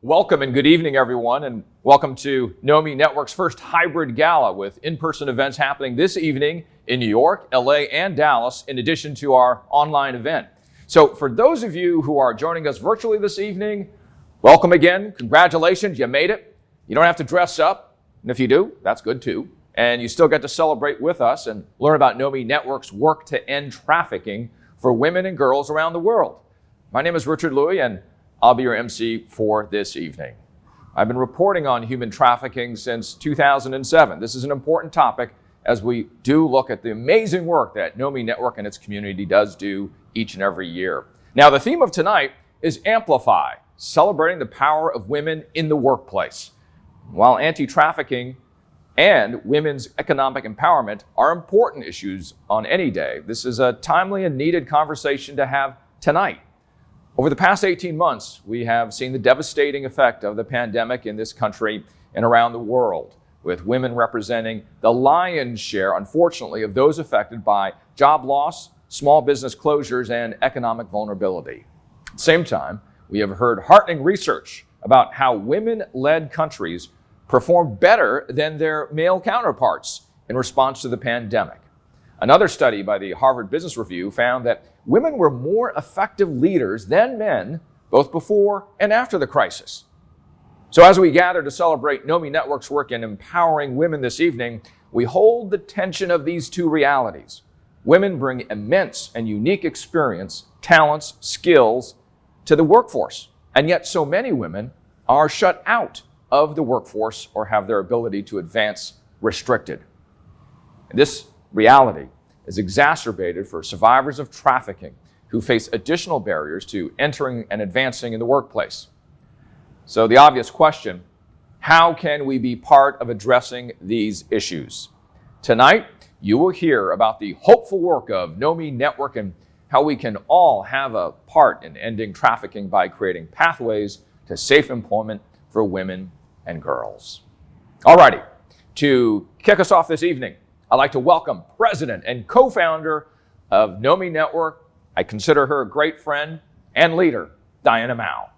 Welcome and good evening, everyone, and welcome to Nomi Network's first hybrid gala with in-person events happening this evening in New York, LA, and Dallas, in addition to our online event. So for those of you who are joining us virtually this evening, welcome again. Congratulations, you made it. You don't have to dress up, and if you do, that's good too. And you still get to celebrate with us and learn about Nomi Network's work to end trafficking for women and girls around the world. My name is Richard Louie, and I'll be your MC for this evening. I've been reporting on human trafficking since 2007. This is an important topic as we do look at the amazing work that Nomi Network and its community does do each and every year. Now, the theme of tonight is Amplify, celebrating the power of women in the workplace. While anti-trafficking and women's economic empowerment are important issues on any day, this is a timely and needed conversation to have tonight. Over the past 18 months, we have seen the devastating effect of the pandemic in this country and around the world, with women representing the lion's share, unfortunately, of those affected by job loss, small business closures, and economic vulnerability. At the same time, we have heard heartening research about how women-led countries perform better than their male counterparts in response to the pandemic. Another study by the Harvard Business Review found that women were more effective leaders than men, both before and after the crisis. So as we gather to celebrate Nomi Network's work in empowering women this evening, we hold the tension of these two realities. Women bring immense and unique experience, talents, skills to the workforce, and yet so many women are shut out of the workforce or have their ability to advance restricted. This reality is exacerbated for survivors of trafficking who face additional barriers to entering and advancing in the workplace. So the obvious question, how can we be part of addressing these issues? Tonight, you will hear about the hopeful work of Nomi Network and how we can all have a part in ending trafficking by creating pathways to safe employment for women and girls. Alrighty, to kick us off this evening, I'd like to welcome President and co-founder of Nomi Network. I consider her a great friend and leader, Diana Mao.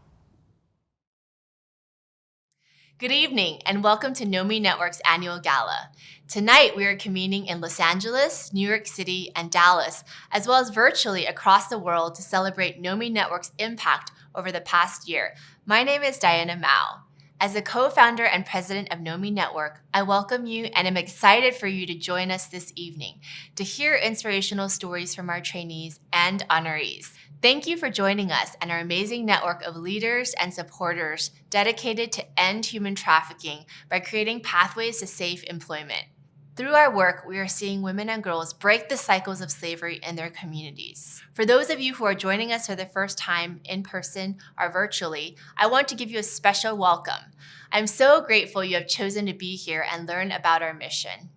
Good evening and welcome to Nomi Network's annual gala. Tonight we are convening in Los Angeles, New York City, and Dallas, as well as virtually across the world to celebrate Nomi Network's impact over the past year. My name is Diana Mao. As a co-founder and president of Nomi Network, I welcome you and am excited for you to join us this evening to hear inspirational stories from our trainees and honorees. Thank you for joining us and our amazing network of leaders and supporters dedicated to end human trafficking by creating pathways to safe employment. Through our work, we are seeing women and girls break the cycles of slavery in their communities. For those of you who are joining us for the first time in person or virtually, I want to give you a special welcome. I'm so grateful you have chosen to be here and learn about our mission.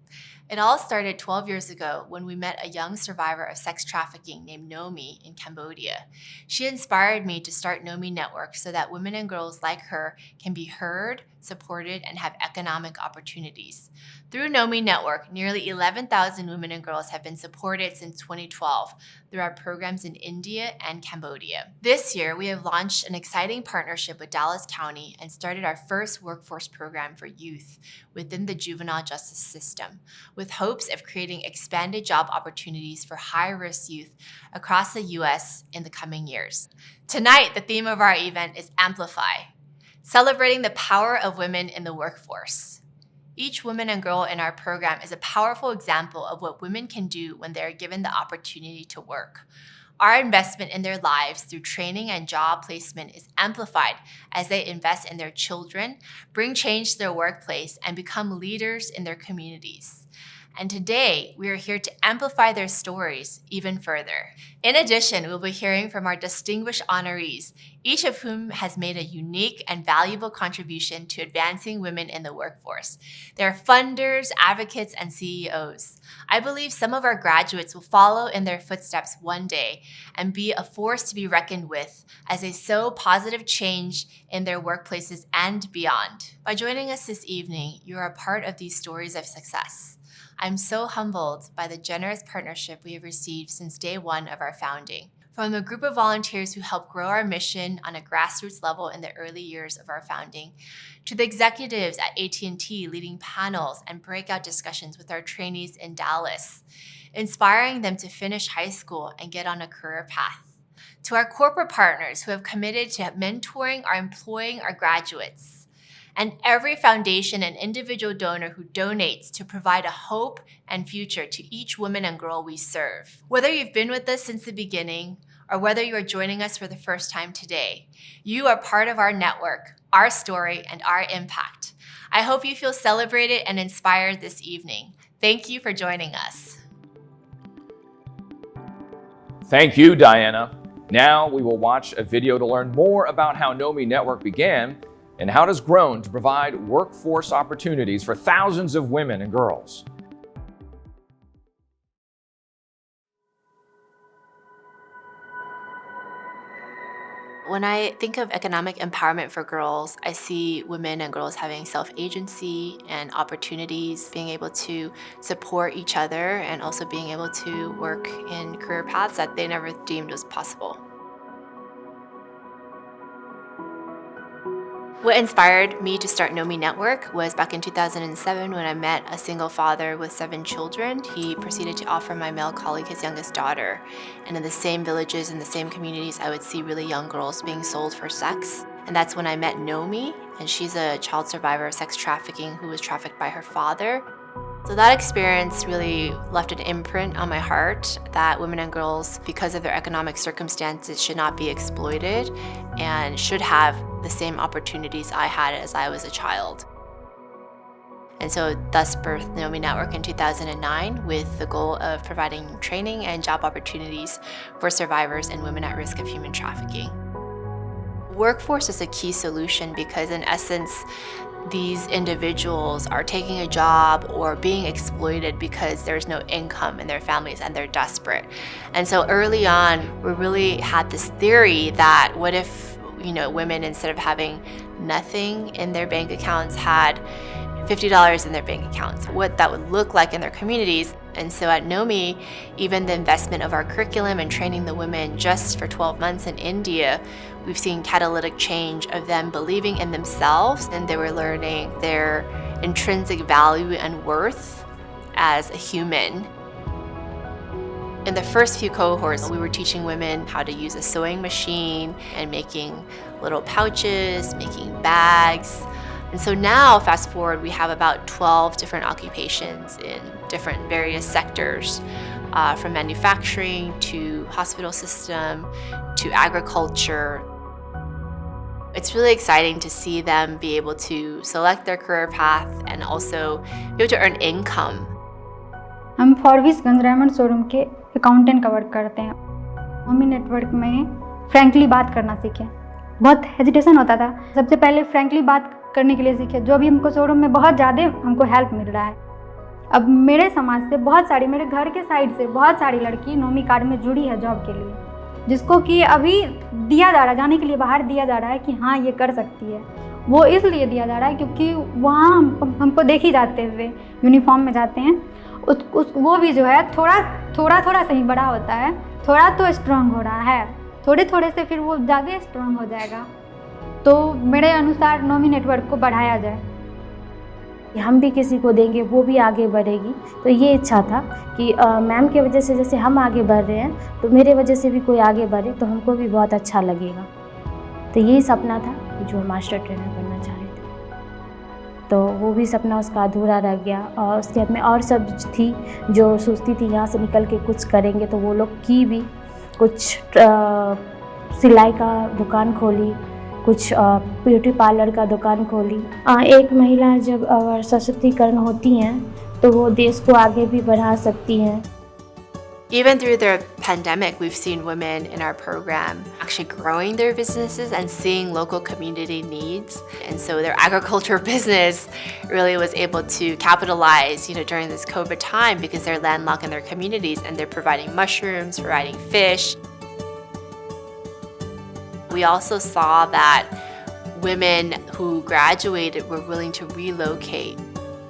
It all started 12 years ago when we met a young survivor of sex trafficking named Nomi in Cambodia. She inspired me to start Nomi Network so that women and girls like her can be heard, supported, and have economic opportunities. Through Nomi Network, nearly 11,000 women and girls have been supported since 2012 through our programs in India and Cambodia. This year, we have launched an exciting partnership with Dallas County and started our first workforce program for youth within the juvenile justice system, with hopes of creating expanded job opportunities for high-risk youth across the U.S. in the coming years. Tonight, the theme of our event is Amplify, celebrating the power of women in the workforce. Each woman and girl in our program is a powerful example of what women can do when they are given the opportunity to work. Our investment in their lives through training and job placement is amplified as they invest in their children, bring change to their workplace, and become leaders in their communities. And today, we are here to amplify their stories even further. In addition, we'll be hearing from our distinguished honorees, each of whom has made a unique and valuable contribution to advancing women in the workforce. They are funders, advocates, and CEOs. I believe some of our graduates will follow in their footsteps one day and be a force to be reckoned with as they sow positive change in their workplaces and beyond. By joining us this evening, you are a part of these stories of success. I'm so humbled by the generous partnership we have received since day one of our founding. From the group of volunteers who helped grow our mission on a grassroots level in the early years of our founding, to the executives at AT&T leading panels and breakout discussions with our trainees in Dallas, inspiring them to finish high school and get on a career path, to our corporate partners who have committed to mentoring or employing our graduates, and every foundation and individual donor who donates to provide a hope and future to each woman and girl we serve. Whether you've been with us since the beginning or whether you are joining us for the first time today, you are part of our network, our story, and our impact. I hope you feel celebrated and inspired this evening. Thank you for joining us. Thank you, Diana. Now we will watch a video to learn more about how Nomi Network began and how it has grown to provide workforce opportunities for thousands of women and girls. When I think of economic empowerment for girls, I see women and girls having self-agency and opportunities, being able to support each other and also being able to work in career paths that they never deemed was possible. What inspired me to start Nomi Network was back in 2007 when I met a single father with 7 children. He proceeded to offer my male colleague his youngest daughter. And in the same villages, in the same communities, I would see really young girls being sold for sex. And that's when I met Nomi, and she's a child survivor of sex trafficking who was trafficked by her father. So that experience really left an imprint on my heart that women and girls, because of their economic circumstances, should not be exploited and should have the same opportunities I had as I was a child. And so thus birthed Nomi Network in 2009 with the goal of providing training and job opportunities for survivors and women at risk of human trafficking. Workforce is a key solution because in essence, these individuals are taking a job or being exploited because there's no income in their families and they're desperate. And so early on, we really had this theory that what if, women, instead of having nothing in their bank accounts, had $50 in their bank accounts, what that would look like in their communities. And so at Nomi, even the investment of our curriculum and training the women just for 12 months in India, we've seen catalytic change of them believing in themselves, and they were learning their intrinsic value and worth as a human. In the first few cohorts, we were teaching women how to use a sewing machine and making little pouches, making bags. And so now, fast forward, we have about 12 different occupations in different various sectors, from manufacturing to hospital system to agriculture. It's really exciting to see them be able to select their career path and also be able to earn income. हम फॉरविसगंज Raymond showroom के accountant का work करते हैं। Nomi network में frankly बात करना सीखे। बहुत हेजिटेशन होता था, सबसे पहले फ्रैंकली बात करने के लिए सीखे, जो भी हमको शोरूम में बहुत ज़्यादा हमको हेल्प मिल रहा है। अब मेरे समाज से बहुत सारी, मेरे घर के साइड से बहुत सारी लड़की नोमी कार्ड में जुड़ी है जॉब के लिए, जिसको कि अभी दिया जा रहा है, जाने के लिए बाहर दिया जा रहा है कि हाँ ये कर सकती है। वो इसलिए दिया जा रहा है क्योंकि वहाँ हमको देखी जाते हुए यूनिफॉर्म में जाते हैं, वो भी जो है थोड़ा सही बड़ा होता है, थोड़ा तो स्ट्रांग हो रहा है, थोड़े से फिर वो ज़्यादा स्ट्रांग हो जाएगा। तो मेरे अनुसार नोमी नेटवर्क को बढ़ाया जाए, हम भी किसी को देंगे वो भी आगे बढ़ेगी। तो ये इच्छा था कि मैम की वजह से जैसे हम आगे बढ़ रहे हैं तो मेरे वजह से भी कोई आगे बढ़े तो हमको भी बहुत अच्छा लगेगा। तो यही सपना था जो मास्टर ट्रेनर बनना चाह रहे थे, तो वो भी सपना उसका अधूरा रह गया। और उसके में और सब थी जो सोचती थी यहाँ से निकल के कुछ करेंगे, तो वो लोग की भी कुछ सिलाई का दुकान खोली, कुछ ब्यूटी पार्लर का दुकान खोली। एक महिला जब सशक्तिकरण होती हैं तो वो देश को आगे भी बढ़ा सकती हैं। Even through the pandemic, we've seen women in our program actually growing their businesses and seeing local community needs. And so their agriculture business really was able to capitalize, during this COVID time because they're landlocked in their communities and they're providing mushrooms, providing fish. We also saw that women who graduated were willing to relocate.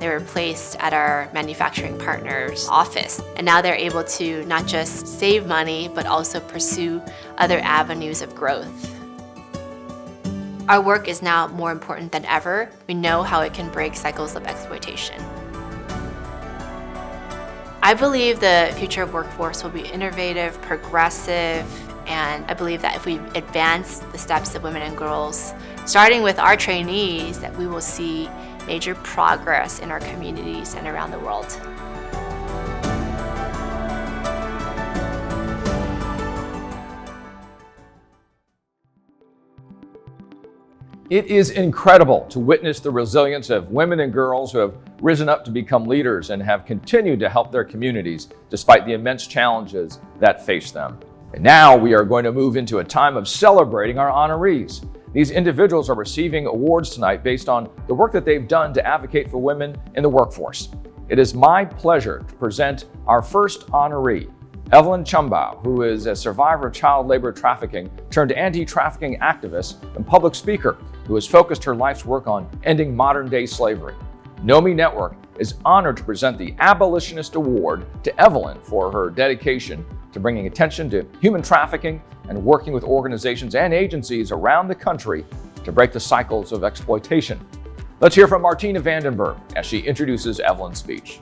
They were placed at our manufacturing partner's office. And now they're able to not just save money, but also pursue other avenues of growth. Our work is now more important than ever. We know how it can break cycles of exploitation. I believe the future of workforce will be innovative, progressive, and I believe that if we advance the steps of women and girls, starting with our trainees, that we will see major progress in our communities and around the world. It is incredible to witness the resilience of women and girls who have risen up to become leaders and have continued to help their communities despite the immense challenges that face them. And now we are going to move into a time of celebrating our honorees. These individuals are receiving awards tonight based on the work that they've done to advocate for women in the workforce. It is my pleasure to present our first honoree, Evelyn Chumbao, who is a survivor of child labor trafficking turned anti-trafficking activist and public speaker who has focused her life's work on ending modern-day slavery. Nomi Network is honored to present the Abolitionist Award to Evelyn for her dedication to bringing attention to human trafficking and working with organizations and agencies around the country to break the cycles of exploitation. Let's hear from Martina Vandenberg as she introduces Evelyn's speech.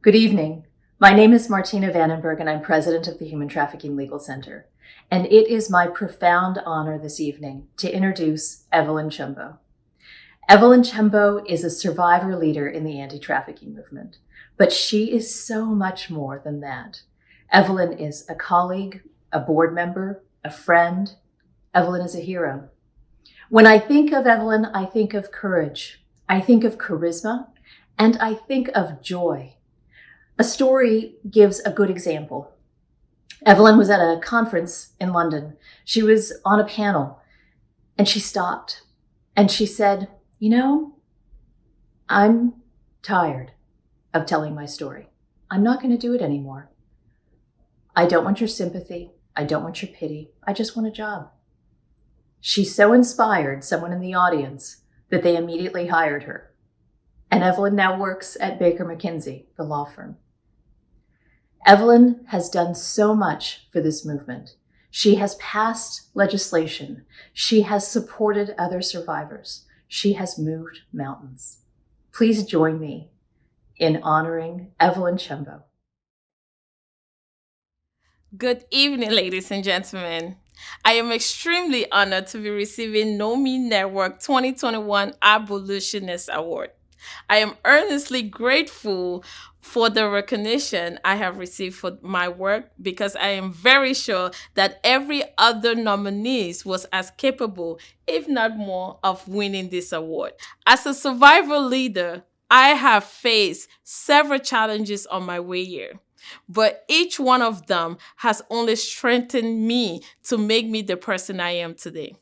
Good evening. My name is Martina Vandenberg and I'm president of the Human Trafficking Legal Center. And it is my profound honor this evening to introduce Evelyn Chumbao. Evelyn Chumbao is a survivor leader in the anti-trafficking movement, but she is so much more than that. Evelyn is a colleague, a board member, a friend. Evelyn is a hero. When I think of Evelyn, I think of courage, I think of charisma, and I think of joy. A story gives a good example. Evelyn was at a conference in London. She was on a panel and she stopped and she said, I'm tired of telling my story. I'm not going to do it anymore. I don't want your sympathy. I don't want your pity. I just want a job. She so inspired someone in the audience that they immediately hired her. And Evelyn now works at Baker McKenzie, the law firm. Evelyn has done so much for this movement. She has passed legislation. She has supported other survivors. She has moved mountains. Please join me in honoring Evelyn Chumbao. Good evening, ladies and gentlemen. I am extremely honored to be receiving Nomi Network 2021 Abolitionist Award. I am earnestly grateful for the recognition I have received for my work because I am very sure that every other nominee was as capable, if not more, of winning this award. As a survivor leader, I have faced several challenges on my way here, but each one of them has only strengthened me to make me the person I am today.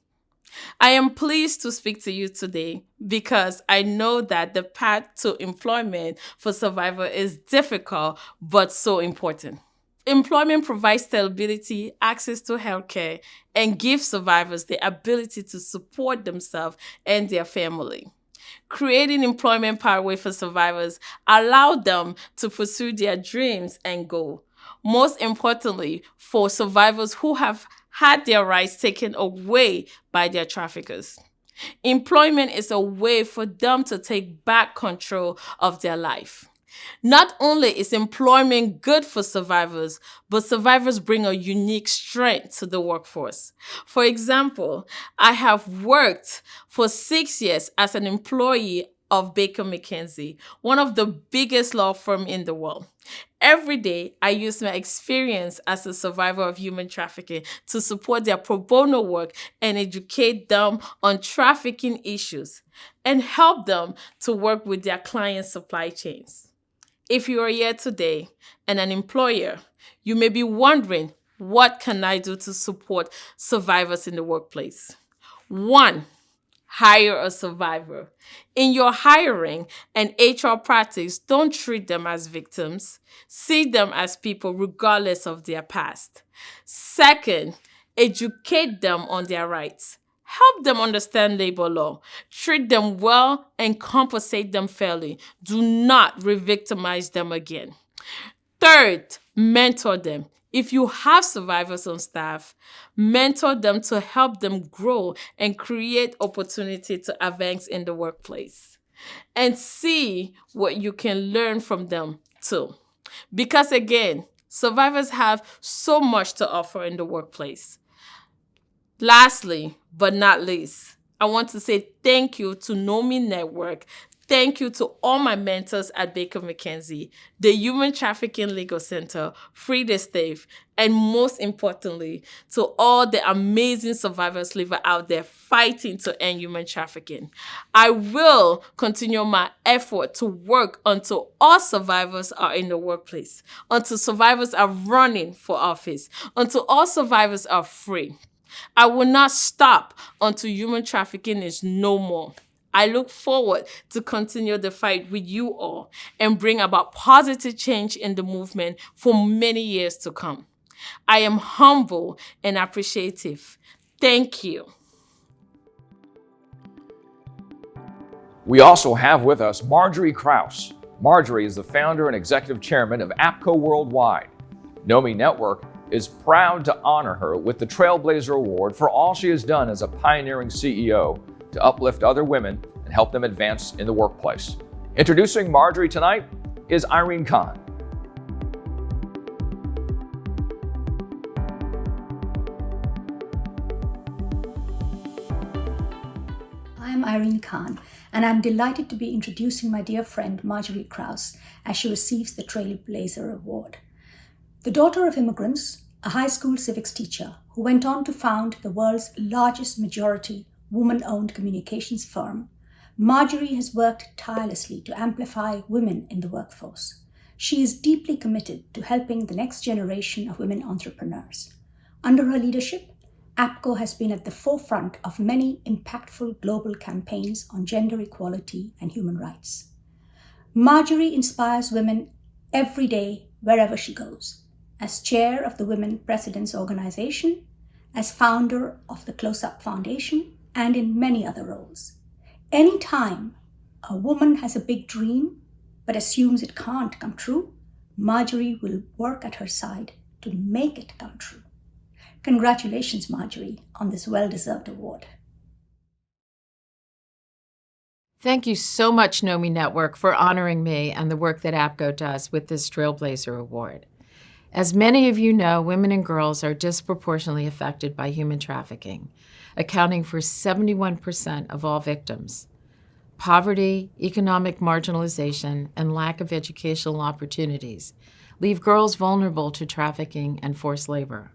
I am pleased to speak to you today because I know that the path to employment for survivors is difficult but so important. Employment provides stability, access to healthcare, and gives survivors the ability to support themselves and their family. Creating employment pathway for survivors allows them to pursue their dreams and goals. Most importantly, for survivors who have had their rights taken away by their traffickers. Employment is a way for them to take back control of their life. Not only is employment good for survivors, but survivors bring a unique strength to the workforce. For example, I have worked for 6 years as an employee of Baker McKenzie, one of the biggest law firms in the world. Every day, I use my experience as a survivor of human trafficking to support their pro bono work and educate them on trafficking issues and help them to work with their clients' supply chains. If you are here today and an employer, you may be wondering, what can I do to support survivors in the workplace? 1. Hire a survivor. In your hiring and HR practice, don't treat them as victims. See them as people regardless of their past. 2. Educate them on their rights. Help them understand labor law. Treat them well and compensate them fairly. Do not re-victimize them again. 3. Mentor them. If you have survivors on staff, mentor them to help them grow and create opportunity to advance in the workplace. And see what you can learn from them too. Because again, survivors have so much to offer in the workplace. Lastly, but not least, I want to say thank you to Nomi Network. Thank you to all my mentors at Baker McKenzie, the Human Trafficking Legal Center, Free the Slave, and most importantly, to all the amazing survivors living out there fighting to end human trafficking. I will continue my effort to work until all survivors are in the workplace, until survivors are running for office, until all survivors are free. I will not stop until human trafficking is no more. I look forward to continue the fight with you all and bring about positive change in the movement for many years to come. I am humble and appreciative. Thank you. We also have with us Marjorie Krause. Marjorie is the founder and executive chairman of APCO Worldwide. Nomi Network is proud to honor her with the Trailblazer Award for all she has done as a pioneering CEO to uplift other women and help them advance in the workplace. Introducing Marjorie tonight is Irene Khan. I am Irene Khan, and I'm delighted to be introducing my dear friend Marjorie Krause as she receives the Trailblazer Award. The daughter of immigrants, a high school civics teacher who went on to found the world's largest majority woman-owned communications firm, Marjorie has worked tirelessly to amplify women in the workforce. She is deeply committed to helping the next generation of women entrepreneurs. Under her leadership, APCO has been at the forefront of many impactful global campaigns on gender equality and human rights. Marjorie inspires women every day wherever she goes, as chair of the Women Presidents Organization, as founder of the Close Up Foundation, and in many other roles. Anytime a woman has a big dream but assumes it can't come true, Marjorie will work at her side to make it come true. Congratulations, Marjorie, on this well-deserved award. Thank you so much, Nomi Network, for honoring me and the work that APCO does with this Trailblazer Award. As many of you know, women and girls are disproportionately affected by human trafficking, accounting for 71% of all victims. Poverty, economic marginalization, and lack of educational opportunities leave girls vulnerable to trafficking and forced labor.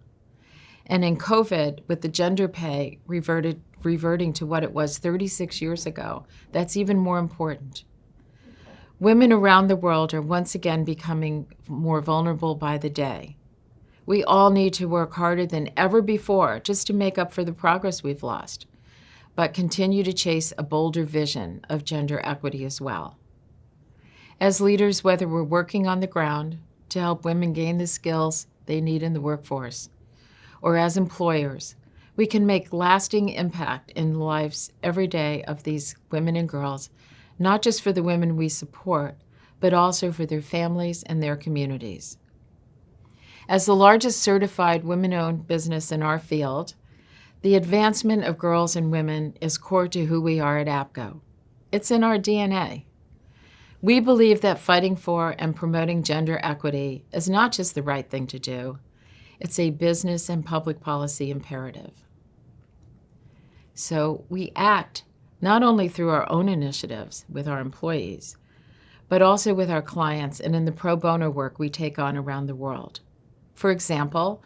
And in COVID, with the gender pay reverting to what it was 36 years ago, that's even more important. Women around the world are once again becoming more vulnerable by the day. We all need to work harder than ever before just to make up for the progress we've lost, but continue to chase a bolder vision of gender equity as well. As leaders, whether we're working on the ground to help women gain the skills they need in the workforce, or as employers, we can make lasting impact in the lives every day of these women and girls, not just for the women we support, but also for their families and their communities. As the largest certified women-owned business in our field, the advancement of girls and women is core to who we are at APCO. It's in our DNA. We believe that fighting for and promoting gender equity is not just the right thing to do, it's a business and public policy imperative. So we act not only through our own initiatives with our employees, but also with our clients and in the pro bono work we take on around the world. For example,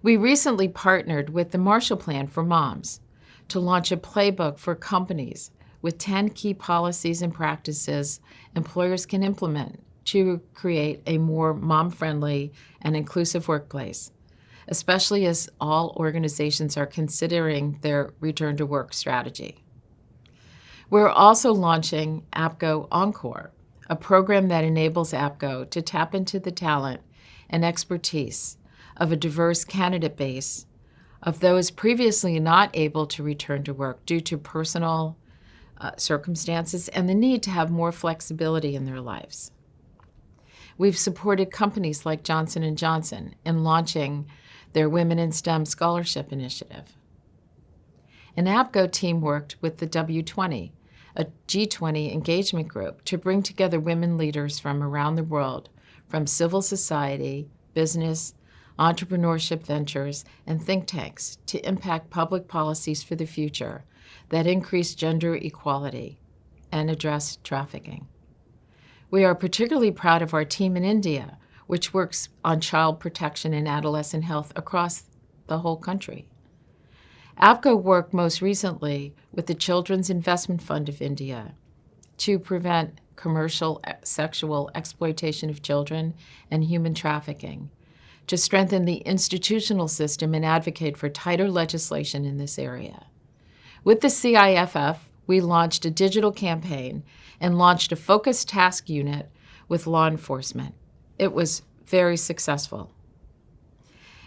we recently partnered with the Marshall Plan for Moms to launch a playbook for companies with 10 key policies and practices employers can implement to create a more mom-friendly and inclusive workplace, especially as all organizations are considering their return to work strategy. We're also launching APCO Encore, a program that enables APCO to tap into the talent and expertise of a diverse candidate base of those previously not able to return to work due to personal circumstances and the need to have more flexibility in their lives. We've supported companies like Johnson & Johnson in launching their Women in STEM Scholarship Initiative. An APCO team worked with the W20, a G20 engagement group, to bring together women leaders from around the world, from civil society, business, entrepreneurship ventures, and think tanks to impact public policies for the future that increase gender equality and address trafficking. We are particularly proud of our team in India, which works on child protection and adolescent health across the whole country. APCO worked most recently with the Children's Investment Fund of India to prevent commercial sexual exploitation of children and human trafficking, to strengthen the institutional system and advocate for tighter legislation in this area. With the CIFF, we launched a digital campaign and launched a focused task unit with law enforcement. It was very successful.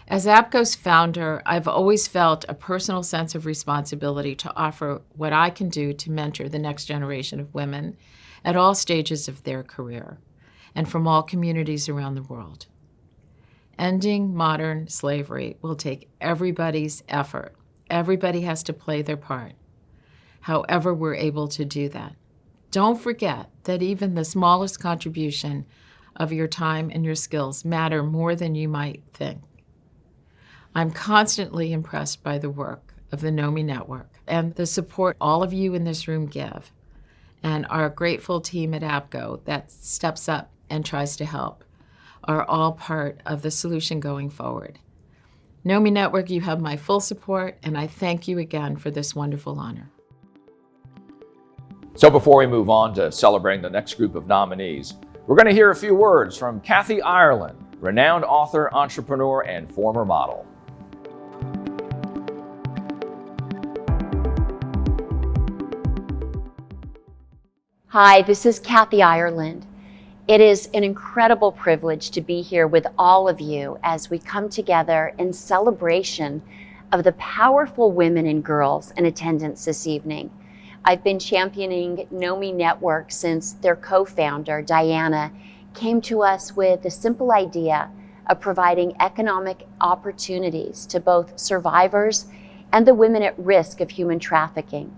As APCO's founder, I've always felt a personal sense of responsibility to offer what I can do to mentor the next generation of women at all stages of their career and from all communities around the world. Ending modern slavery will take everybody's effort. Everybody has to play their part. However, we're able to do that. Don't forget that even the smallest contribution of your time and your skills matter more than you might think. I'm constantly impressed by the work of the Nomi Network and the support all of you in this room give, and our grateful team at APCO that steps up and tries to help are all part of the solution going forward. Nomi Network, you have my full support, and I thank you again for this wonderful honor. So before we move on to celebrating the next group of nominees, we're going to hear a few words from Kathy Ireland, renowned author, entrepreneur, and former model. Hi, this is Kathy Ireland. It is an incredible privilege to be here with all of you as we come together in celebration of the powerful women and girls in attendance this evening. I've been championing Nomi Network since their co-founder, Diana, came to us with the simple idea of providing economic opportunities to both survivors and the women at risk of human trafficking.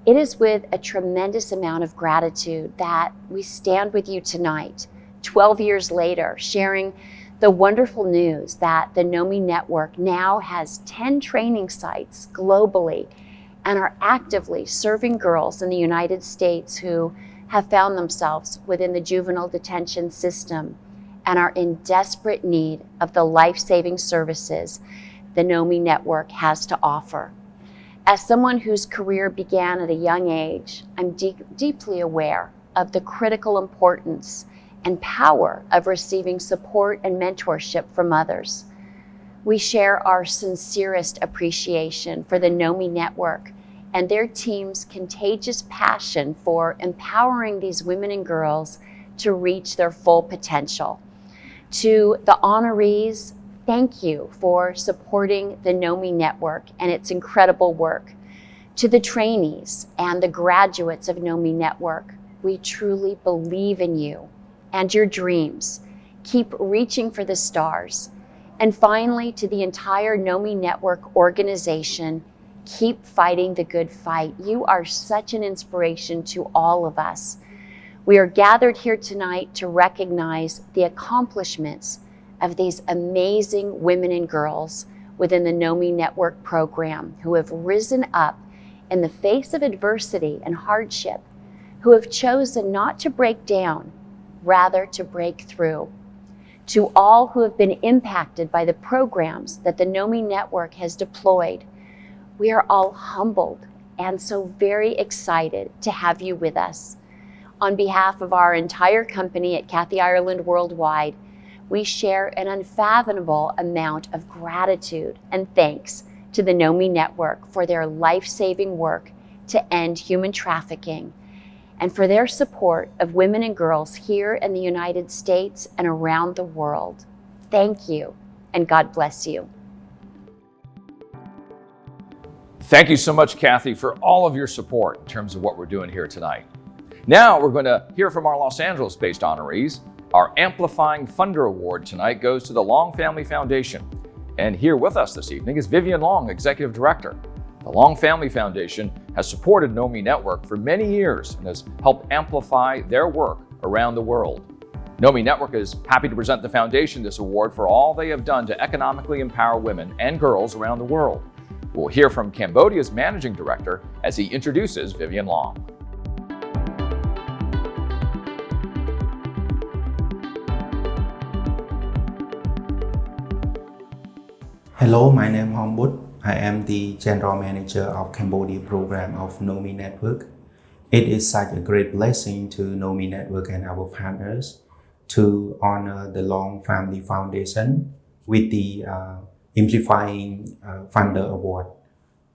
It is with a tremendous amount of gratitude that we stand with you tonight, 12 years later, sharing the wonderful news that the Nomi Network now has 10 training sites globally and are actively serving girls in the United States who have found themselves within the juvenile detention system and are in desperate need of the life-saving services the Nomi Network has to offer. As someone whose career began at a young age, I'm deeply aware of the critical importance and power of receiving support and mentorship from others. We share our sincerest appreciation for the Nomi Network and their team's contagious passion for empowering these women and girls to reach their full potential. To the honorees, thank you for supporting the Nomi Network and its incredible work. To the trainees and the graduates of Nomi Network, we truly believe in you and your dreams. Keep reaching for the stars. And finally, to the entire Nomi Network organization, keep fighting the good fight. You are such an inspiration to all of us. We are gathered here tonight to recognize the accomplishments of these amazing women and girls within the Nomi Network program who have risen up in the face of adversity and hardship, who have chosen not to break down, rather to break through. To all who have been impacted by the programs that the Nomi Network has deployed, we are all humbled and so very excited to have you with us. On behalf of our entire company at Kathy Ireland Worldwide, we share an unfathomable amount of gratitude and thanks to the Nomi Network for their life-saving work to end human trafficking and for their support of women and girls here in the United States and around the world. Thank you, and God bless you. Thank you so much, Kathy, for all of your support in terms of what we're doing here tonight. Now we're going to hear from our Los Angeles-based honorees. Our Amplifying Funder Award tonight goes to the Long Family Foundation. And here with us this evening is Vivian Long, Executive Director. The Long Family Foundation has supported Nomi Network for many years and has helped amplify their work around the world. Nomi Network is happy to present the foundation this award for all they have done to economically empower women and girls around the world. We'll hear from Cambodia's Managing Director as he introduces Vivian Long. Hello, my name is Hombut. I am the General Manager of Cambodia Program of Nomi Network. It is such a great blessing to Nomi Network and our partners to honor the Long Family Foundation with the Amplifying Funder Award.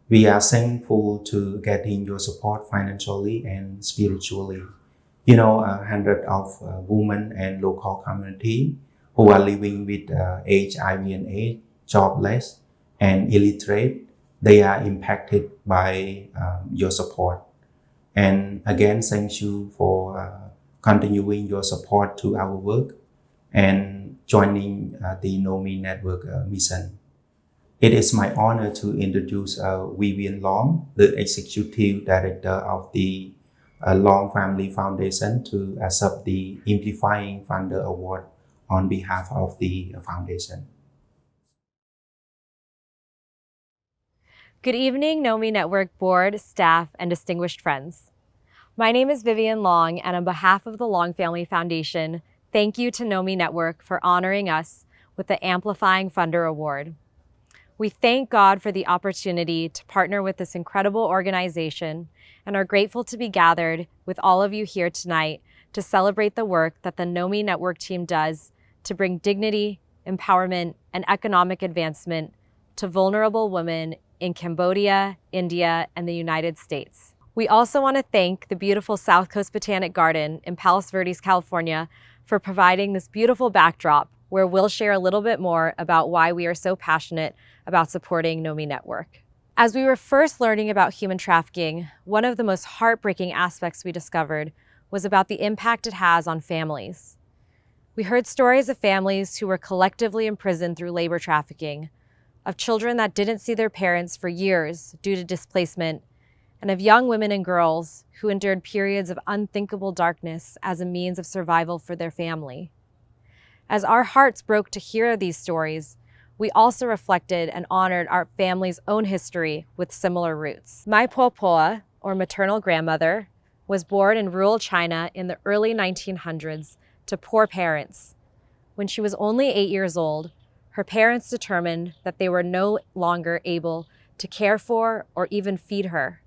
We are thankful to getting your support financially and spiritually. You know, hundreds of women and local community who are living with HIV and AIDS, jobless and illiterate, they are impacted by your support. And again, thank you for continuing your support to our work and joining the Nomi Network mission. It is my honor to introduce Vivian Long, the Executive Director of the Long Family Foundation, to accept the Amplifying Funder Award on behalf of the foundation. Good evening, Nomi Network board, staff, and distinguished friends. My name is Vivian Long, and on behalf of the Long Family Foundation, thank you to Nomi Network for honoring us with the Amplifying Funder Award. We thank God for the opportunity to partner with this incredible organization and are grateful to be gathered with all of you here tonight to celebrate the work that the Nomi Network team does to bring dignity, empowerment, and economic advancement to vulnerable women in Cambodia, India, and the United States. We also want to thank the beautiful South Coast Botanic Garden in Palos Verdes, California, for providing this beautiful backdrop where we'll share a little bit more about why we are so passionate about supporting Nomi Network. As we were first learning about human trafficking, one of the most heartbreaking aspects we discovered was about the impact it has on families. We heard stories of families who were collectively imprisoned through labor trafficking, of children that didn't see their parents for years due to displacement, and of young women and girls who endured periods of unthinkable darkness as a means of survival for their family. As our hearts broke to hear these stories, we also reflected and honored our family's own history with similar roots. My popoa, or maternal grandmother, was born in rural China in the early 1900s to poor parents. When she was only 8 years old, her parents determined that they were no longer able to care for or even feed her.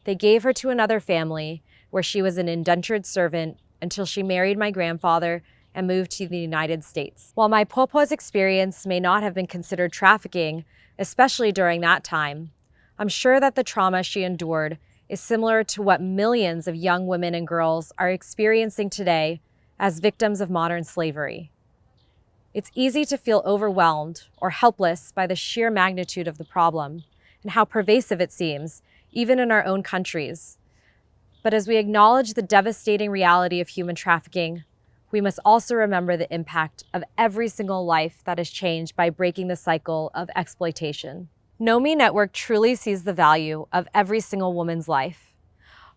They gave her to another family where she was an indentured servant until she married my grandfather and moved to the United States. While my popo's experience may not have been considered trafficking, especially during that time, I'm sure that the trauma she endured is similar to what millions of young women and girls are experiencing today as victims of modern slavery. It's easy to feel overwhelmed or helpless by the sheer magnitude of the problem and how pervasive it seems, even in our own countries. But as we acknowledge the devastating reality of human trafficking, we must also remember the impact of every single life that is changed by breaking the cycle of exploitation. Nomi Network truly sees the value of every single woman's life.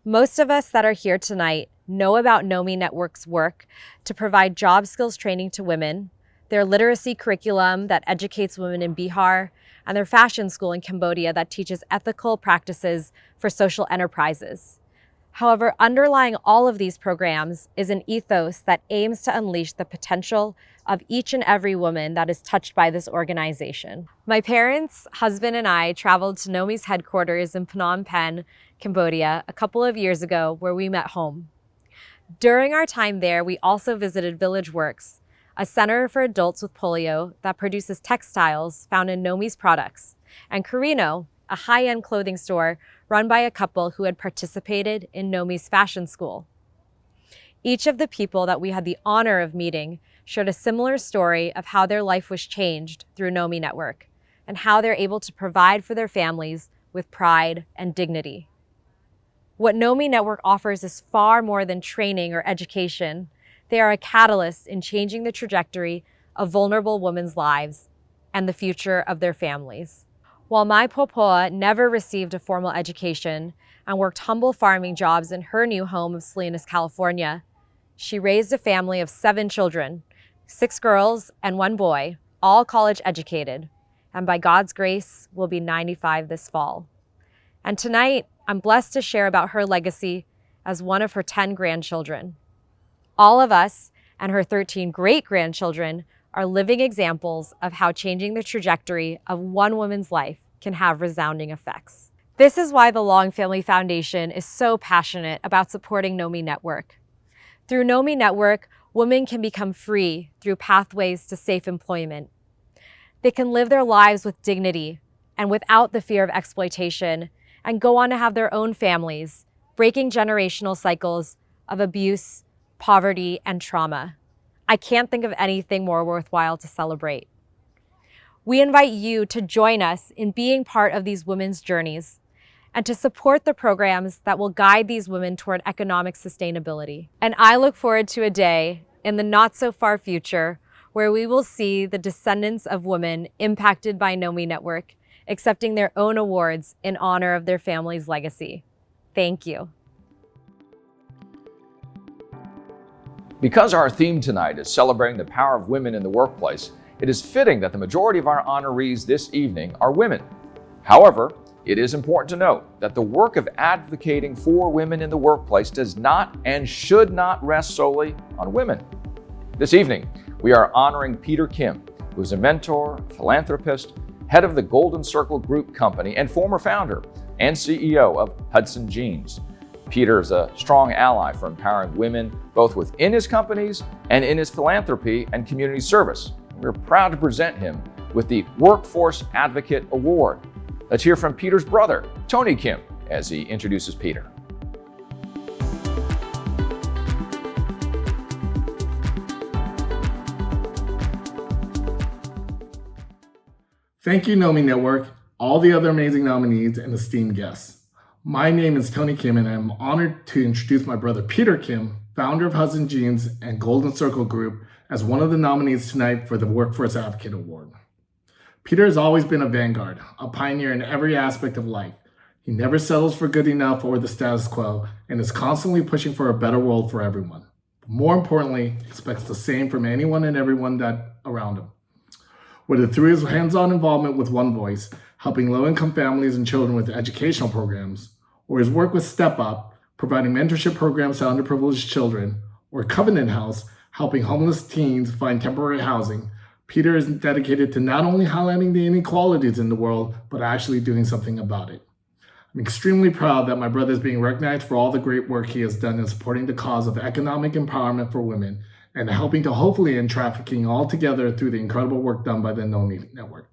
Most of us that are here tonight know about Nomi Network's work to provide job skills training to women, their literacy curriculum that educates women in Bihar, and their fashion school in Cambodia that teaches ethical practices for social enterprises. However, underlying all of these programs is an ethos that aims to unleash the potential of each and every woman that is touched by this organization. My parents, husband, and I traveled to Nomi's headquarters in Phnom Penh, Cambodia, a couple of years ago where we met home. During our time there, we also visited Village Works, a center for adults with polio that produces textiles found in Nomi's products, and Carino, a high-end clothing store run by a couple who had participated in Nomi's fashion school. Each of the people that we had the honor of meeting shared a similar story of how their life was changed through Nomi Network and how they're able to provide for their families with pride and dignity. What Nomi Network offers is far more than training or education. They are a catalyst in changing the trajectory of vulnerable women's lives and the future of their families. While my popoa never received a formal education and worked humble farming jobs in her new home of Salinas, California, she raised a family of 7 children, 6 girls and 1 boy, all college educated, and by God's grace will be 95 this fall. And tonight, I'm blessed to share about her legacy as one of her 10 grandchildren. All of us and her 13 great-grandchildren are living examples of how changing the trajectory of one woman's life can have resounding effects. This is why the Long Family Foundation is so passionate about supporting Nomi Network. Through Nomi Network, women can become free through pathways to safe employment. They can live their lives with dignity and without the fear of exploitation and go on to have their own families, breaking generational cycles of abuse, poverty, and trauma. I can't think of anything more worthwhile to celebrate. We invite you to join us in being part of these women's journeys and to support the programs that will guide these women toward economic sustainability. And I look forward to a day in the not-so-far future where we will see the descendants of women impacted by Nomi Network accepting their own awards in honor of their family's legacy. Thank you. Because our theme tonight is celebrating the power of women in the workplace, it is fitting that the majority of our honorees this evening are women. However, it is important to note that the work of advocating for women in the workplace does not and should not rest solely on women. This evening, we are honoring Peter Kim, who is a mentor, philanthropist, head of the Golden Circle Group company, and former founder and CEO of Hudson Jeans. Peter is a strong ally for empowering women both within his companies and in his philanthropy and community service. We're proud to present him with the Workforce Advocate Award. Let's hear from Peter's brother, Tony Kim, as he introduces Peter. Thank you, Nomi Network, all the other amazing nominees, and esteemed guests. My name is Tony Kim, and I'm honored to introduce my brother Peter Kim, founder of Hudson Jeans and Golden Circle Group, as one of the nominees tonight for the Workforce Advocate Award. Peter has always been a vanguard, a pioneer in every aspect of life. He never settles for good enough or the status quo, and is constantly pushing for a better world for everyone. But more importantly, he expects the same from anyone and everyone that around him. Whether through his hands-on involvement with One Voice, helping low-income families and children with educational programs, or his work with Step Up, providing mentorship programs to underprivileged children, or Covenant House, helping homeless teens find temporary housing, Peter is dedicated to not only highlighting the inequalities in the world, but actually doing something about it. I'm extremely proud that my brother is being recognized for all the great work he has done in supporting the cause of economic empowerment for women and helping to hopefully end trafficking altogether through the incredible work done by the Nomi Network.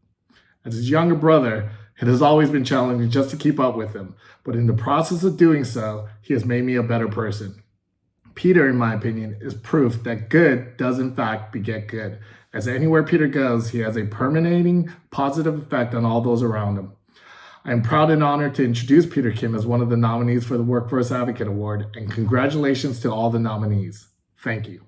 As his younger brother, it has always been challenging just to keep up with him, but in the process of doing so, he has made me a better person. Peter, in my opinion, is proof that good does in fact beget good, as anywhere Peter goes, he has a permeating positive effect on all those around him. I am proud and honored to introduce Peter Kim as one of the nominees for the Workforce Advocate Award, and congratulations to all the nominees. Thank you.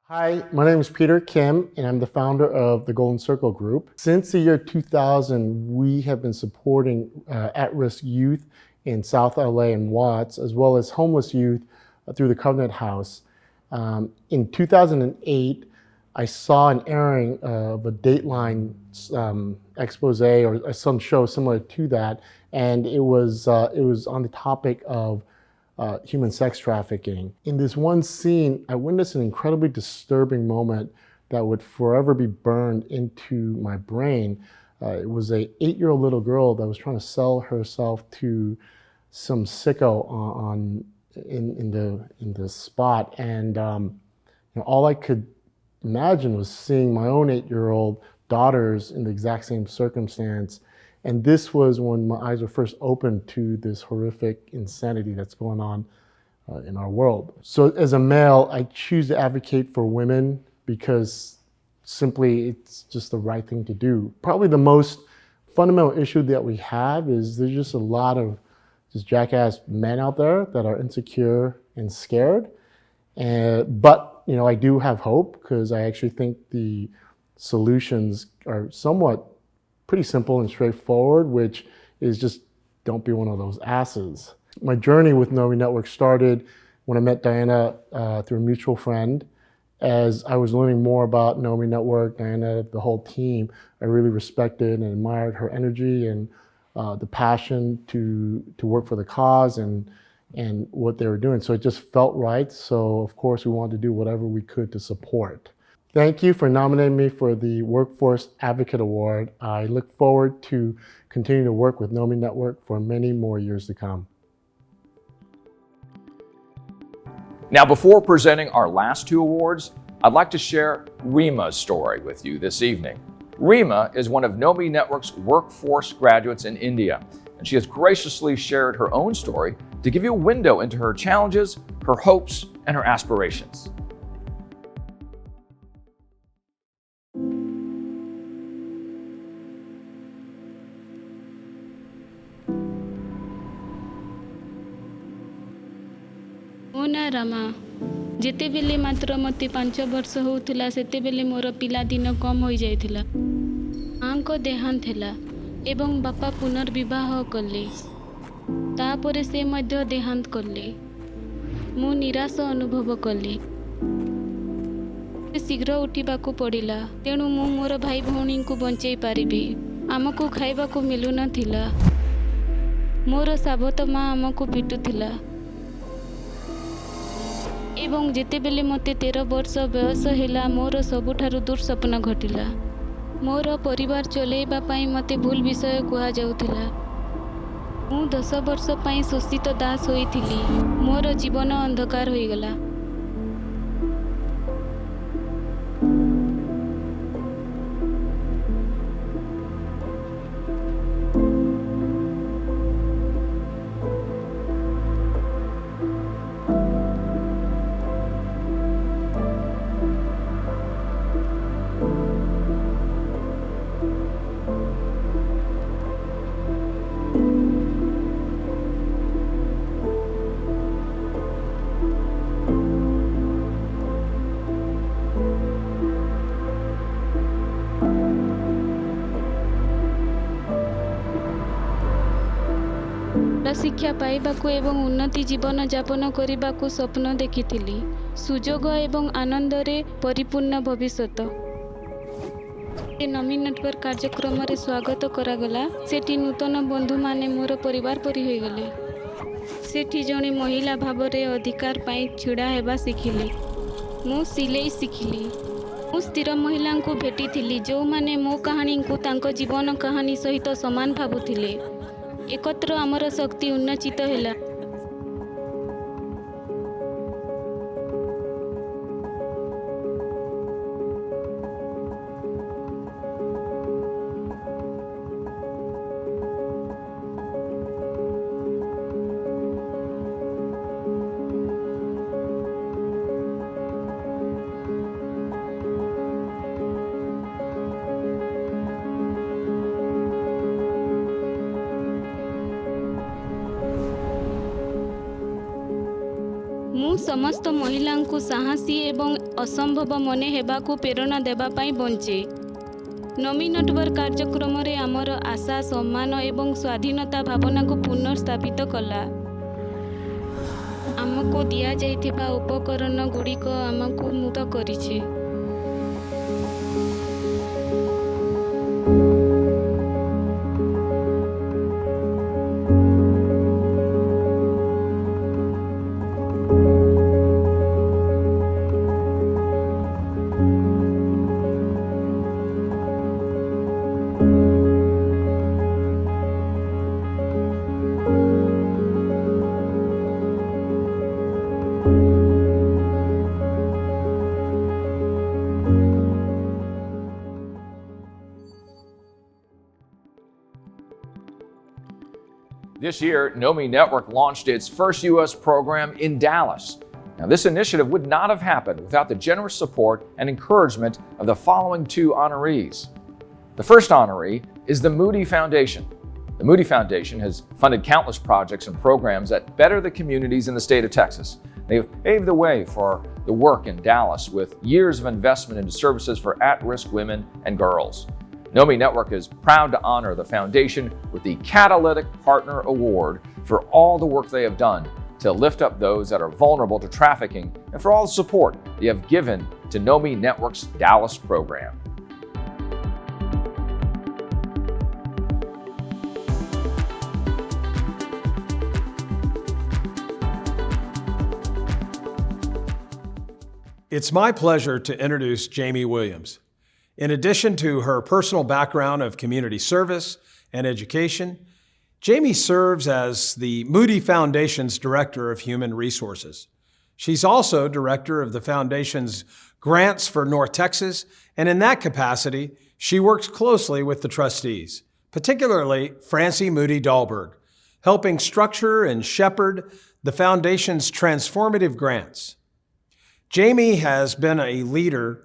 Hi, my name is Peter Kim, and I'm the founder of the Golden Circle Group. Since the year 2000, we have been supporting at-risk youth in South LA and Watts, as well as homeless youth through the Covenant House. In 2008, I saw an airing of a Dateline expose or some show similar to that, and it was on the topic of human sex trafficking. In this one scene, I witnessed an incredibly disturbing moment that would forever be burned into my brain. It was a 8-year-old little girl that was trying to sell herself to some sicko in the spot, and all I could imagine was seeing my own 8-year-old daughters in the exact same circumstance. And this was when my eyes were first opened to this horrific insanity that's going on in our world. So as a male, I choose to advocate for women because simply it's just the right thing to do. Probably the most fundamental issue that we have is there's just a lot of just jackass men out there that are insecure and scared. But I do have hope because I actually think the solutions are somewhat pretty simple and straightforward, which is just don't be one of those asses. My journey with Nomi Network started when I met Diana through a mutual friend. As I was learning more about Nomi Network, Diana, the whole team, I really respected and admired her energy and the passion to work for the cause and what they were doing. So it just felt right. So of course we wanted to do whatever we could to support. Thank you for nominating me for the Workforce Advocate Award. I look forward to continuing to work with Nomi Network for many more years to come. Now, before presenting our last 2 awards, I'd like to share Rima's story with you this evening. Rima is one of Nomi Network's workforce graduates in India, and she has graciously shared her own story to give you a window into her challenges, her hopes, and her aspirations. ମୋ ନାଁ ରାମା। ଯେତେବେଳେ ମାତ୍ର ମୋତେ 5 ବର୍ଷ ହେଉଥିଲା ସେତେବେଳେ ମୋର ପିଲାଦିନ କମ୍ ହୋଇଯାଇଥିଲା। ମାଙ୍କ ଦେହାନ୍ତ ହେଲା ଏବଂ ବାପା ପୁନର୍ବିବାହ କଲେ। ତାପରେ ସେ ମଧ୍ୟ ଦେହାନ୍ତ କଲେ। ମୁଁ ନିରାଶ ଅନୁଭବ କଲି। ଶୀଘ୍ର ଉଠିବାକୁ ପଡ଼ିଲା, ତେଣୁ ମୁଁ ମୋର ଭାଇ ଭଉଣୀଙ୍କୁ ବଞ୍ଚାଇ ପାରିବି। ଆମକୁ ଖାଇବାକୁ ମିଳୁନଥିଲା। ମୋର ସାବତ ମା ଆମକୁ ପିଟୁଥିଲା। ଏବଂ ଯେତେବେଳେ ମୋତେ 13 ବର୍ଷ ବୟସ ହେଲା ମୋର ସବୁଠାରୁ ଦୁଃସ୍ୱପ୍ନ ଘଟିଲା। ମୋର ପରିବାର ଚଳାଇବା ପାଇଁ ମୋତେ ଭୁଲ ବିଷୟ କୁହାଯାଉଥିଲା। ମୁଁ 10 ବର୍ଷ ପାଇଁ ଶୋଷିତ ଦାସ ହୋଇଥିଲି। ମୋର ଜୀବନ ଅନ୍ଧକାର ହୋଇଗଲା। ଶିକ୍ଷା ପାଇବାକୁ ଏବଂ ଉନ୍ନତି ଜୀବନ ଯାପନ କରିବାକୁ ସ୍ୱପ୍ନ ଦେଖିଥିଲି। ସୁଯୋଗ ଏବଂ ଆନନ୍ଦରେ ପରିପୂର୍ଣ୍ଣ ଭବିଷ୍ୟତ। ନୋମି ନେଟୱାର୍କ କାର୍ଯ୍ୟକ୍ରମରେ ସ୍ୱାଗତ କରାଗଲା। ସେଠି ନୂତନ ବନ୍ଧୁମାନେ ମୋର ପରିବାର ପରି ହୋଇଗଲେ। ସେଠି ଜଣେ ମହିଳା ଭାବରେ ଅଧିକାର ପାଇଁ ଛିଡ଼ା ହେବା ଶିଖିଲି। ମୁଁ ସିଲେଇ ଶିଖିଲି। ମୁଁ ସ୍ଥିର ମହିଳାଙ୍କୁ ଭେଟିଥିଲି ଯେଉଁମାନେ ମୋ କାହାଣୀକୁ ତାଙ୍କ ଜୀବନ କାହାଣୀ ସହିତ ସମାନ ଭାବୁଥିଲେ। एकत्र आमर शक्ति उन्नचित ହେଲା। ମୁଁ ସମସ୍ତ ମହିଳାଙ୍କୁ ସାହସୀ ଏବଂ ଅସମ୍ଭବ ମନେ ହେବାକୁ ପ୍ରେରଣା ଦେବା ପାଇଁ ବଞ୍ଚେ। ନୋମି ନେଟୱାର୍କ କାର୍ଯ୍ୟକ୍ରମରେ ଆମର ଆଶା, ସମ୍ମାନ ଏବଂ ସ୍ୱାଧୀନତା ଭାବନାକୁ ପୁନଃସ୍ଥାପିତ କଲା। ଆମକୁ ଦିଆଯାଇଥିବା ଉପକରଣ ଗୁଡ଼ିକ ଆମକୁ ମୁକ୍ତ କରିଛି। This year, Nomi Network launched its first U.S. program in Dallas. Now, this initiative would not have happened without the generous support and encouragement of the following two honorees. The first honoree is the Moody Foundation. The Moody Foundation has funded countless projects and programs that better the communities in the state of Texas. They have paved the way for the work in Dallas with years of investment into services for at-risk women and girls. Nomi Network is proud to honor the foundation with the Catalytic Partner Award for all the work they have done to lift up those that are vulnerable to trafficking and for all the support they have given to Nomi Network's Dallas program. It's my pleasure to introduce Jamie Williams. In addition to her personal background of community service and education, Jamie serves as the Moody Foundation's Director of Human Resources. She's also director of the Foundation's Grants for North Texas, and in that capacity, she works closely with the trustees, particularly Francie Moody Dahlberg, helping structure and shepherd the Foundation's transformative grants. Jamie has been a leader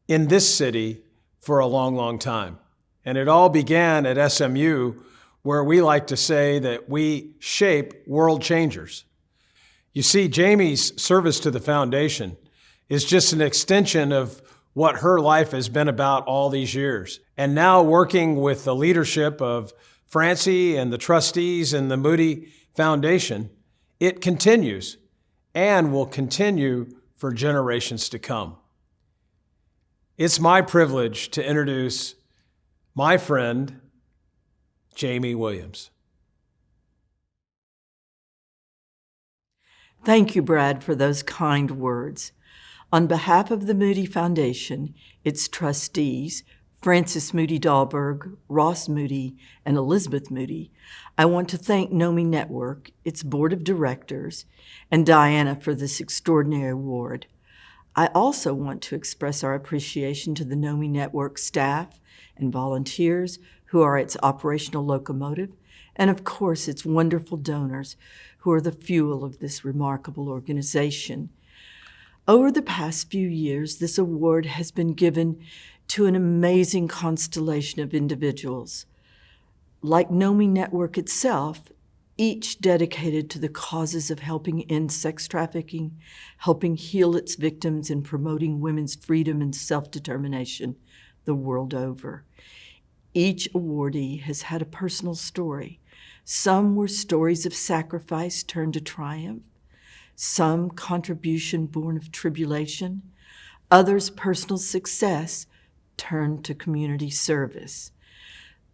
in this city for a long, long time. And it all began at SMU, where we like to say that we shape world changers. You see, Jamie's service to the foundation is just an extension of what her life has been about all these years. And now working with the leadership of Francie and the trustees and the Moody Foundation, it continues and will continue for generations to come. It's my privilege to introduce my friend, Jamie Williams. Thank you, Brad, for those kind words. On behalf of the Moody Foundation, its trustees, Frances Moody Dahlberg, Ross Moody, and Elizabeth Moody, I want to thank Nomi Network, its board of directors, and Diana for this extraordinary award. I also want to express our appreciation to the Nomi Network staff and volunteers who are its operational locomotive, and of course its wonderful donors who are the fuel of this remarkable organization. Over the past few years, this award has been given to an amazing constellation of individuals. Like Nomi Network itself, each dedicated to the causes of helping end sex trafficking, helping heal its victims, and promoting women's freedom and self-determination the world over. Each awardee has had a personal story. Some were stories of sacrifice turned to triumph, some contribution born of tribulation, others personal success turned to community service.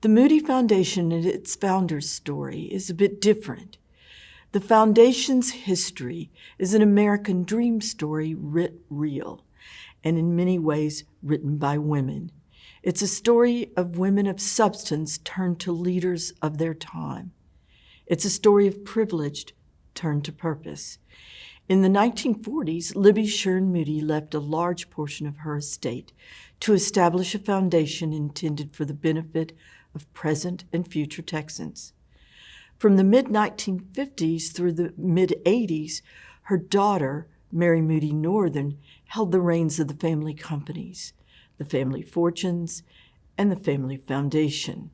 The Moody Foundation and its founder's story is a bit different. The Foundation's history is an American dream story writ real, and in many ways written by women. It's a story of women of substance turned to leaders of their time. It's a story of privilege turned to purpose. In the 1940s, Libby Shern Moody left a large portion of her estate to establish a foundation intended for the benefit of present and future Texans. From the mid-1950s through the mid-80s, her daughter, Mary Moody Northern, held the reins of the family companies, the family fortunes, and the family foundation.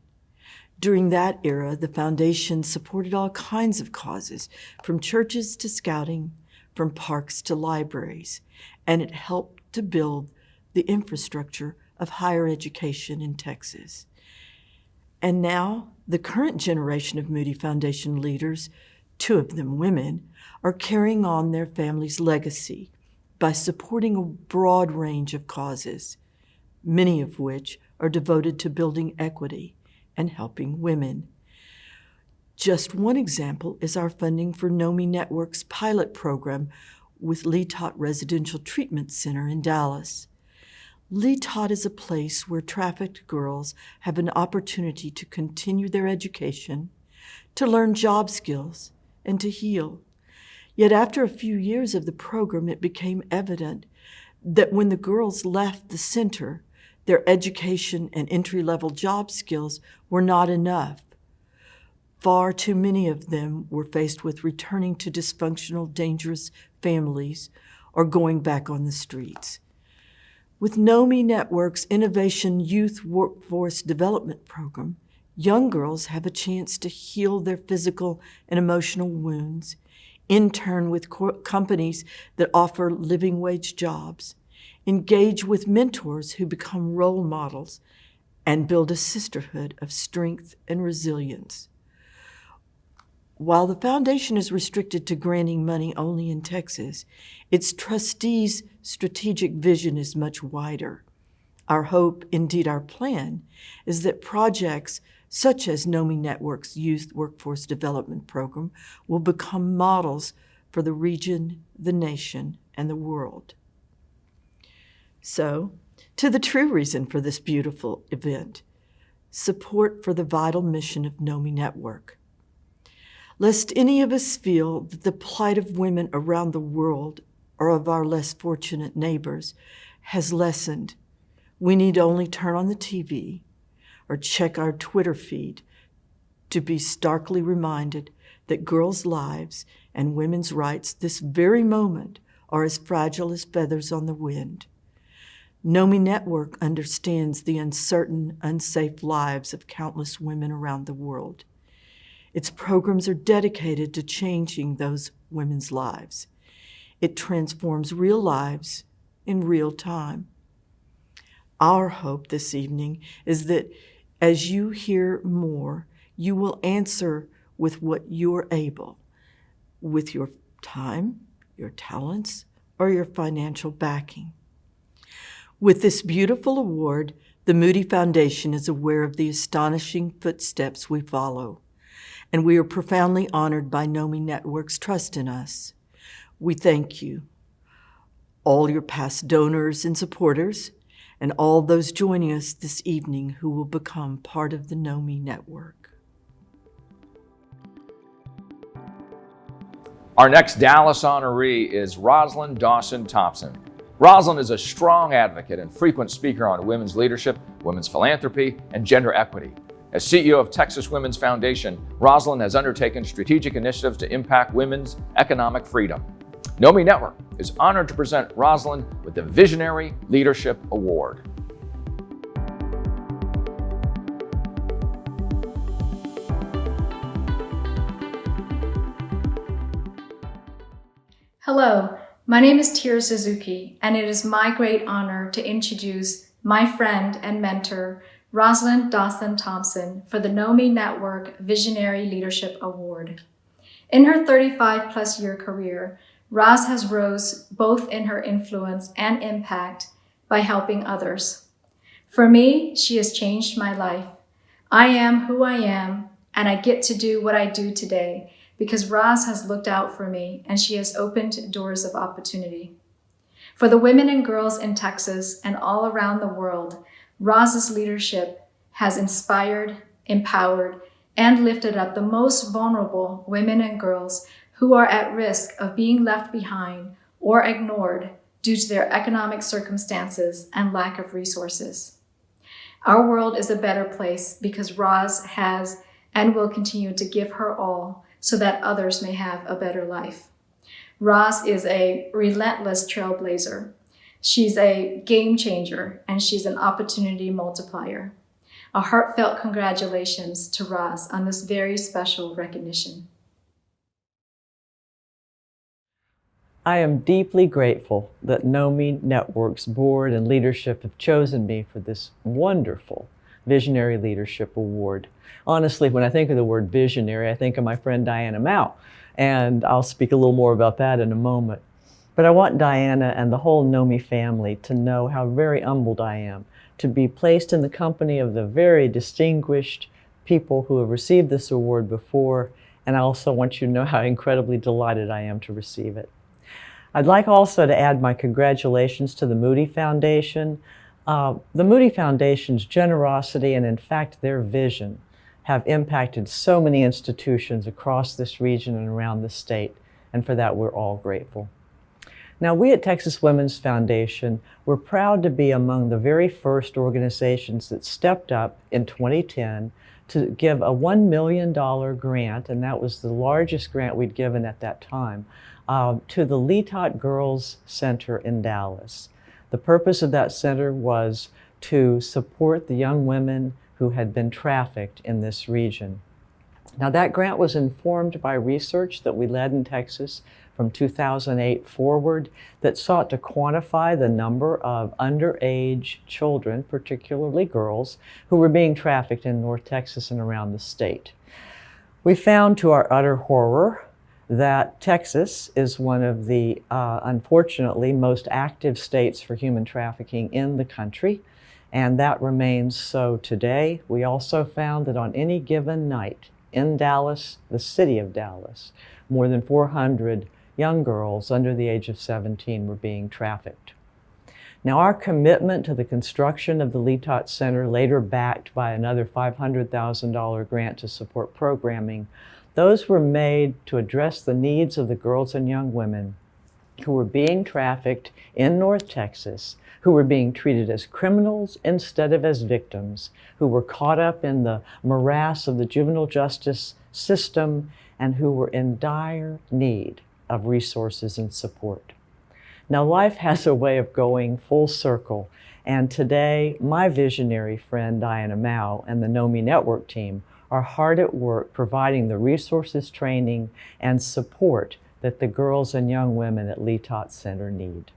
During that era, the foundation supported all kinds of causes, from churches to scouting, from parks to libraries, and it helped to build the infrastructure of higher education in Texas. And now, the current generation of Moody Foundation leaders, 2 of them women, are carrying on their family's legacy by supporting a broad range of causes, many of which are devoted to building equity and helping women. Just one example is our funding for Nomi Network's pilot program with Lee Tot Residential Treatment Center in Dallas. Lee Tot is a place where trafficked girls have an opportunity to continue their education, to learn job skills, and to heal. Yet after a few years of the program, it became evident that when the girls left the center, their education and entry-level job skills were not enough. Far too many of them were faced with returning to dysfunctional, dangerous families or going back on the streets. With Nomi Network's Innovation Youth Workforce Development Program, young girls have a chance to heal their physical and emotional wounds, intern with companies that offer living wage jobs, engage with mentors who become role models, and build a sisterhood of strength and resilience. While the foundation is restricted to granting money only in Texas, its trustees' strategic vision is much wider. Our hope, indeed our plan, is that projects such as Nomi Network's Youth Workforce Development Program will become models for the region, the nation, and the world. So, to the true reason for this beautiful event, support for the vital mission of Nomi Network. Lest any of us feel that the plight of women around the world or of our less fortunate neighbors has lessened, we need only turn on the TV or check our Twitter feed to be starkly reminded that girls' lives and women's rights this very moment are as fragile as feathers on the wind. Nomi Network understands the uncertain, unsafe lives of countless women around the world. Its programs are dedicated to changing those women's lives. It transforms real lives in real time. Our hope this evening is that as you hear more, you will answer with what you're able, with your time, your talents, or your financial backing. With this beautiful award, the Moody Foundation is aware of the astonishing footsteps we follow, and we are profoundly honored by Nomi Network's trust in us. We thank you, all your past donors and supporters, and all those joining us this evening who will become part of the Nomi Network. Our next Dallas honoree is Rosalind Dawson Thompson. Rosalind is a strong advocate and frequent speaker on women's leadership, women's philanthropy, and gender equity. As CEO of Texas Women's Foundation, Rosalind has undertaken strategic initiatives to impact women's economic freedom. Nomi Network is honored to present Rosalind with the Visionary Leadership Award. Hello, my name is Tira Suzuki, and it is my great honor to introduce my friend and mentor, Rosalind Dawson Thompson, for the Nomi Network Visionary Leadership Award. In her 35-plus year career, Roz has rose both in her influence and impact by helping others. For me, she has changed my life. I am who I am, and I get to do what I do today because Roz has looked out for me and she has opened doors of opportunity. For the women and girls in Texas and all around the world, Roz's leadership has inspired, empowered, and lifted up the most vulnerable women and girls who are at risk of being left behind or ignored due to their economic circumstances and lack of resources. Our world is a better place because Roz has and will continue to give her all so that others may have a better life. Roz is a relentless trailblazer. She's a game changer, and she's an opportunity multiplier. A heartfelt congratulations to Roz on this very special recognition. I am deeply grateful that Nomi Network's board and leadership have chosen me for this wonderful Visionary Leadership Award. Honestly, when I think of the word visionary, I think of my friend Diana Mao, and I'll speak a little more about that in a moment. But I want Diana and the whole Nomi family to know how very humbled I am to be placed in the company of the very distinguished people who have received this award before, and I also want you to know how incredibly delighted I am to receive it. I'd like also to add my congratulations to the Moody Foundation. The Moody Foundation's generosity and, in fact, their vision have impacted so many institutions across this region and around the state. and for that we're all grateful. Now, we at Texas Women's Foundation, we're proud to be among the very first organizations that stepped up in 2010 to give a $1 million grant, and that was the largest grant we'd given at that time, to the Letot Girls Center in Dallas. The purpose of that center was to support the young women who had been trafficked in this region. Now, that grant was informed by research that we led in Texas from 2008 forward that sought to quantify the number of underage children, particularly girls, who were being trafficked in North Texas and around the state. We found, to our utter horror, that Texas is one of the, unfortunately, most active states for human trafficking in the country, and that remains so today. We also found that on any given night in Dallas, the city of Dallas, more than 400 young girls under the age of 17 were being trafficked. Now, our commitment to the construction of the Letot Center, later backed by another $500,000 grant to support programming, those were made to address the needs of the girls and young women who were being trafficked in North Texas, who were being treated as criminals instead of as victims, who were caught up in the morass of the juvenile justice system, and who were in dire need of resources and support. Now, life has a way of going full circle, and today my visionary friend Diana Mao and the Nomi Network team are hard at work providing the resources, training, and support that the girls and young women at Letot Center need.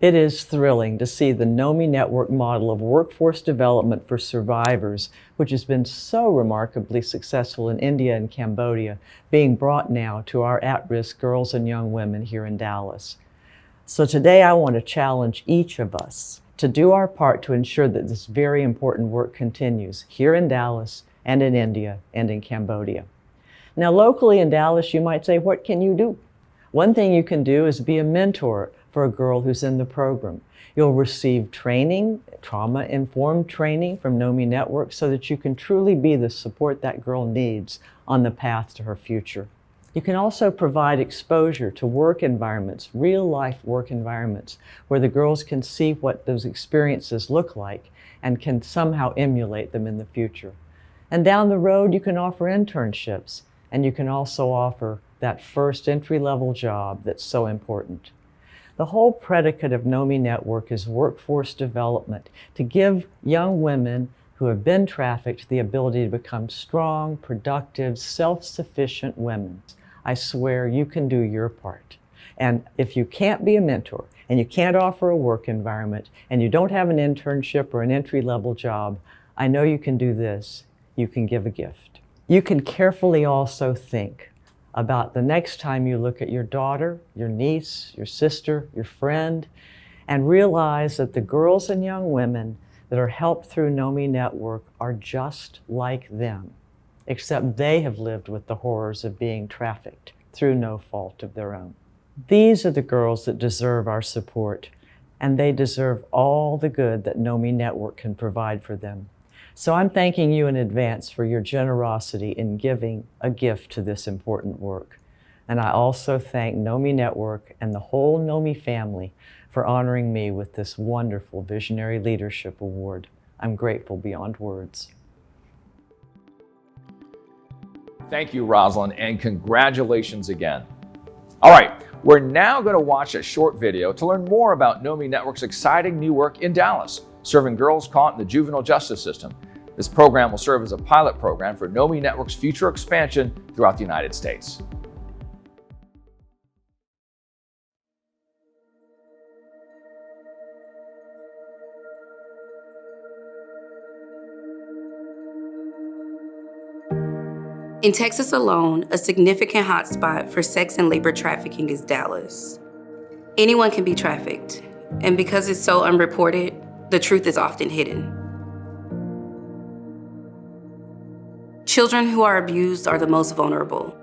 It is thrilling to see the Nomi Network model of workforce development for survivors, which has been so remarkably successful in India and Cambodia, being brought now to our at-risk girls and young women here in Dallas. So today I want to challenge each of us to do our part to ensure that this very important work continues here in Dallas and in India and in Cambodia. Now, locally in Dallas, you might say, what can you do? One thing you can do is be a mentor for a girl who's in the program. You'll receive training, trauma-informed training from Nomi Network so that you can truly be the support that girl needs on the path to her future. You can also provide exposure to work environments, real-life work environments, where the girls can see what those experiences look like and can somehow emulate them in the future. And down the road, you can offer internships, and you can also offer that first entry-level job that's so important. The whole predicate of Nomi Network is workforce development, to give young women who have been trafficked the ability to become strong, productive, self-sufficient women. I swear you can do your part. And if you can't be a mentor, and you can't offer a work environment, and you don't have an internship or an entry-level job, I know you can do this. You can give a gift. You can carefully also think about the next time you look at your daughter, your niece, your sister, your friend, and realize that the girls and young women that are helped through Nomi Network are just like them, except they have lived with the horrors of being trafficked through no fault of their own. These are the girls that deserve our support, and they deserve all the good that Nomi Network can provide for them. So I'm thanking you in advance for your generosity in giving a gift to this important work. And I also thank Nomi Network and the whole Nomi family for honoring me with this wonderful Visionary Leadership Award. I'm grateful beyond words. Thank you, Rosalind, and congratulations again. All right, we're now going to watch a short video to learn more about Nomi Network's exciting new work in Dallas, serving girls caught in the juvenile justice system. This program will serve as a pilot program for Nomi Network's future expansion throughout the United States. In Texas alone, a significant hotspot for sex and labor trafficking is Dallas. Anyone can be trafficked, and because it's so unreported, the truth is often hidden. Children who are abused are the most vulnerable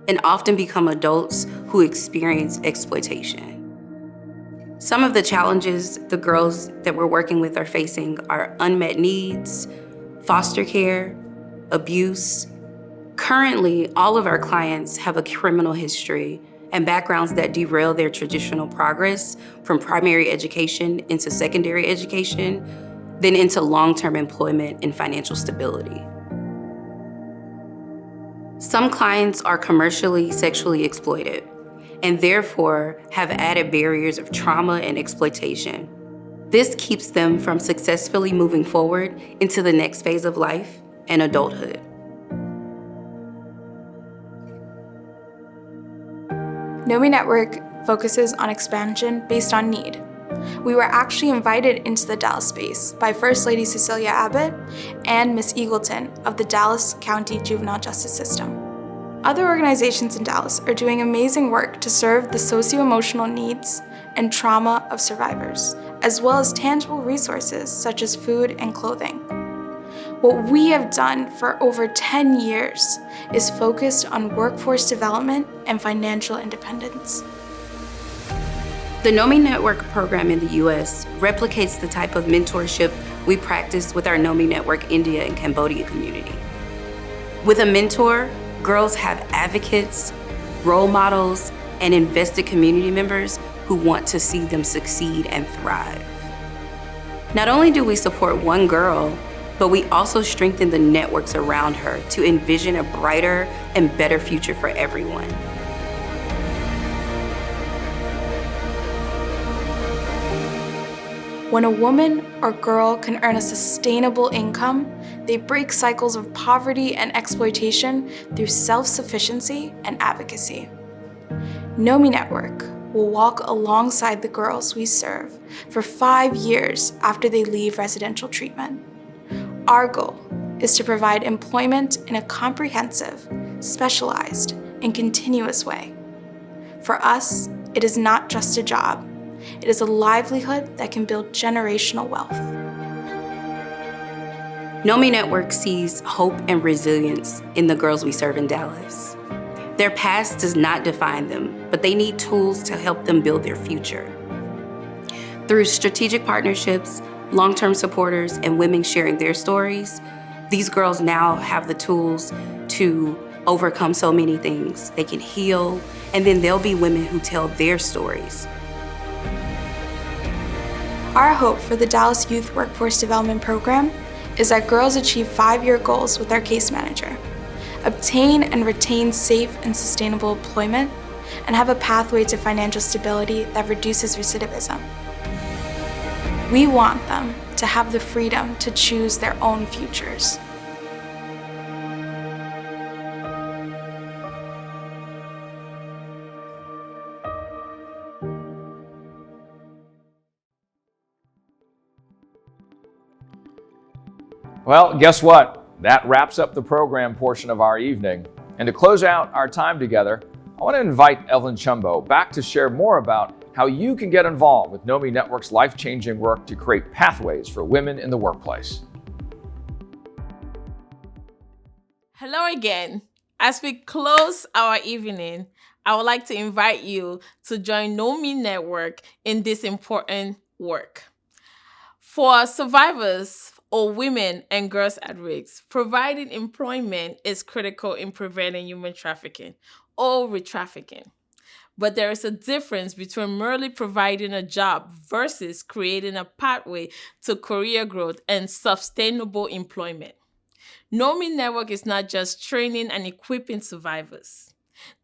and often become adults who experience exploitation. Some of the challenges the girls that we're working with are facing are unmet needs, foster care, abuse. Currently, all of our clients have a criminal history and backgrounds that derail their traditional progress from primary education into secondary education, then into long-term employment and financial stability. Some clients are commercially sexually exploited and therefore have added barriers of trauma and exploitation. This keeps them from successfully moving forward into the next phase of life and adulthood. Nomi Network focuses on expansion based on need. We were actually invited into the Dallas space by First Lady Cecilia Abbott and Miss Eagleton of the Dallas County Juvenile Justice System. Other organizations in Dallas are doing amazing work to serve the socio-emotional needs and trauma of survivors, as well as tangible resources such as food and clothing. What we have done for over 10 years is focused on workforce development and financial independence. The Nomi Network program in the US replicates the type of mentorship we practice with our Nomi Network India and Cambodia community. With a mentor, girls have advocates, role models, and invested community members who want to see them succeed and thrive. Not only do we support one girl, but we also strengthen the networks around her to envision a brighter and better future for everyone. When a woman or girl can earn a sustainable income, they break cycles of poverty and exploitation through self-sufficiency and advocacy. Nomi Network will walk alongside the girls we serve for 5 years after they leave residential treatment. Our goal is to provide employment in a comprehensive, specialized, and continuous way. For us, it is not just a job. It is a livelihood that can build generational wealth. Nomi Network sees hope and resilience in the girls we serve in Dallas. Their past does not define them, but they need tools to help them build their future. Through strategic partnerships, long-term supporters, and women sharing their stories, these girls now have the tools to overcome so many things. They can heal, and then they'll be women who tell their stories. Our hope for the Dallas Youth Workforce Development Program is that girls achieve 5-year goals with our case manager, obtain and retain safe and sustainable employment, and have a pathway to financial stability that reduces recidivism. We want them to have the freedom to choose their own futures. Well, guess what? That wraps up the program portion of our evening. And to close out our time together, I want to invite Evelyn Chumbo back to share more about how you can get involved with Nomi Network's life-changing work to create pathways for women in the workplace. Hello again. As we close our evening, I would like to invite you to join Nomi Network in this important work. For survivors or women and girls at risk, providing employment is critical in preventing human trafficking or re-trafficking. But there is a difference between merely providing a job versus creating a pathway to career growth and sustainable employment. Nomi Network is not just training and equipping survivors.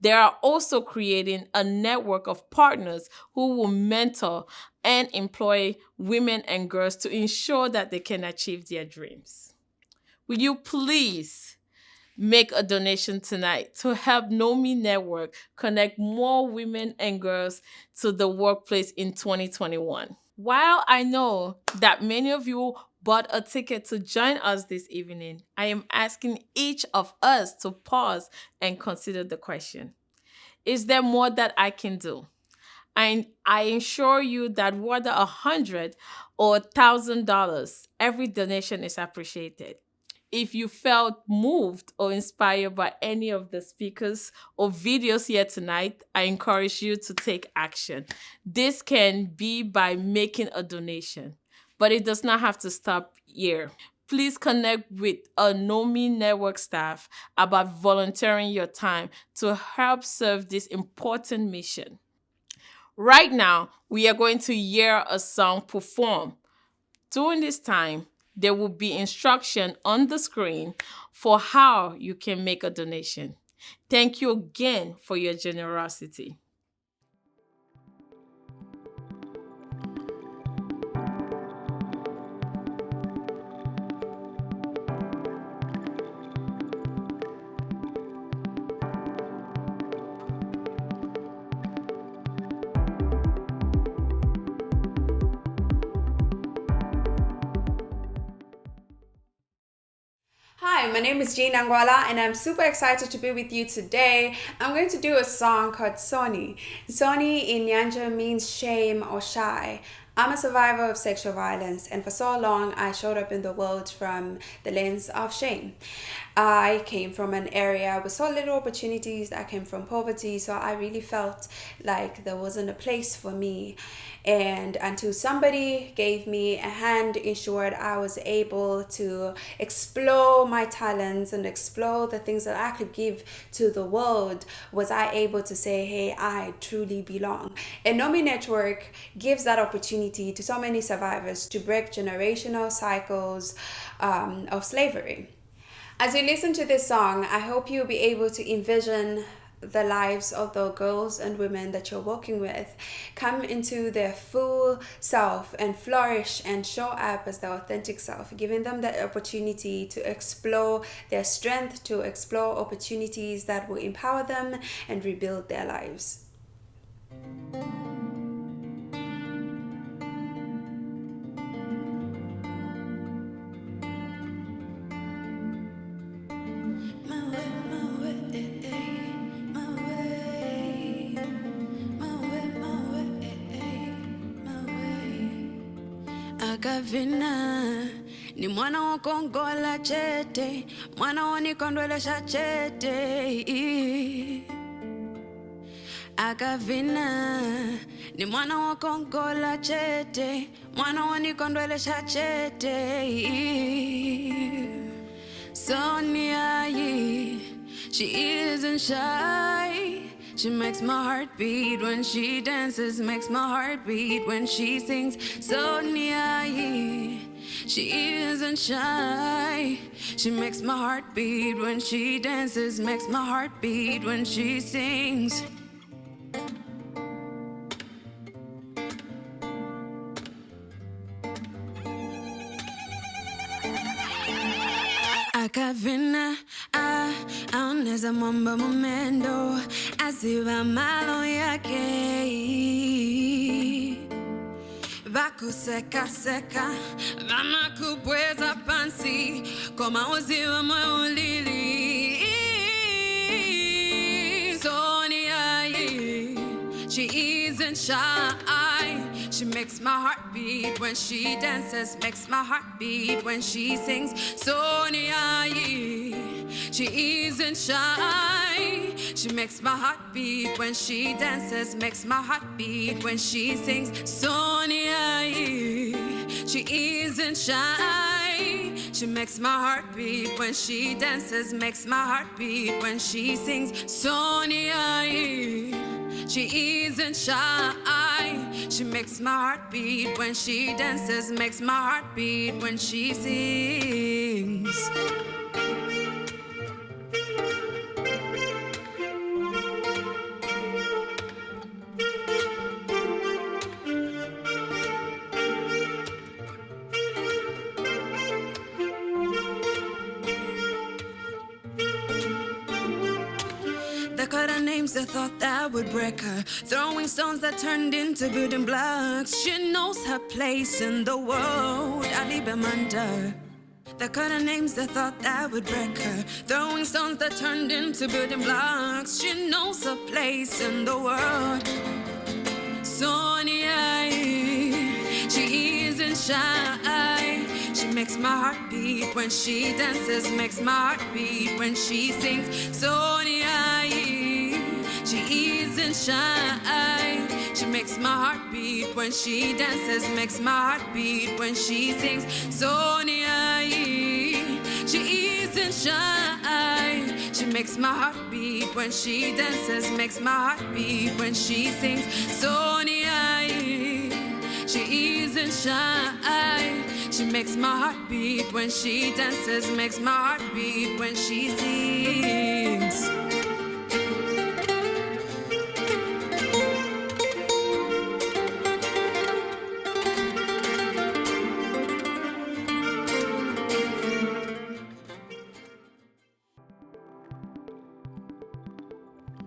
They are also creating a network of partners who will mentor and employ women and girls to ensure that they can achieve their dreams. Will you please make a donation tonight to help Nomi Network connect more women and girls to the workplace in 2021? While I know that many of you bought a ticket to join us this evening, I am asking each of us to pause and consider the question: is there more that I can do? And I assure you that whether $100 or $1,000, every donation is appreciated. If you felt moved or inspired by any of the speakers or videos here tonight, I encourage you to take action. This can be by making a donation, but it does not have to stop here. please connect with a Nomi Network staff about volunteering your time to help serve this important mission. Right now, we are going to hear a song performed. During this time, there will be instruction on the screen for how you can make a donation. Thank you again for your generosity. Hi, my name is Jean Angwala and I'm super excited to be with you today. I'm going to do a song called Soni. Soni in Nyanja means shame or shy. I'm a survivor of sexual violence, and for so long I showed up in the world from the lens of shame. I came from an area with so little opportunities. I came from poverty, so I really felt like there wasn't a place for me. And until somebody gave me a hand, ensured I was able to explore my talents and explore the things that I could give to the world, was I able to say, hey, I truly belong. And Nomi Network gives that opportunity to so many survivors to break generational cycles of slavery. As you listen to this song, I hope you'll be able to envision the lives of the girls and women that you're working with come into their full self and flourish and show up as their authentic self, giving them the opportunity to explore their strength, to explore opportunities that will empower them and rebuild their lives. Akavina ni mwana wa kongola chete, mwana wanikondwelesha chete. Akavina ni mwana wa kongola chete, mwana wanikondwelesha chete. Sonia, she isn't shy. She makes my heart beat when she dances, makes my heart beat when she sings. Sonia, she isn't shy. She makes my heart beat when she dances, makes my heart beat when she sings. Akavina, aoneza mwamba momendo, aziva malo yake. Vakuseka seka, vama kubweza pansi, koma uziva maulili. Sonia, she isn't shy. She makes my heart beat when she dances, makes my heart beat when she sings. Sonia, she isn't shy. She makes my heart beat when she dances, makes my heart beat when she sings. Sonia, she isn't shy. She makes my heart beat when she dances, makes my heart beat when she sings. Sonia, she isn't shy. She makes my heart beat when she dances, makes my heart beat when she sings. They called her names, they thought that would break her, throwing stones that turned into building blocks. She knows her place in the world, Ali Bemanda. They called her names, they thought that would break her, throwing stones that turned into building blocks. She knows her place in the world. Sonia, she isn't shy. She makes my heart beat when she dances, makes my heart beat when she sings. Sonia, she isn't shy. She makes makes my heart beat when she dances, makes my heart beat when she sings. Sonia, she isn't shy. She makes my heart beat when she dances, makes my heart beat when she sings. Sonia, she isn't shy. She makes my heart beat when she dances, makes my heart beat when she sings.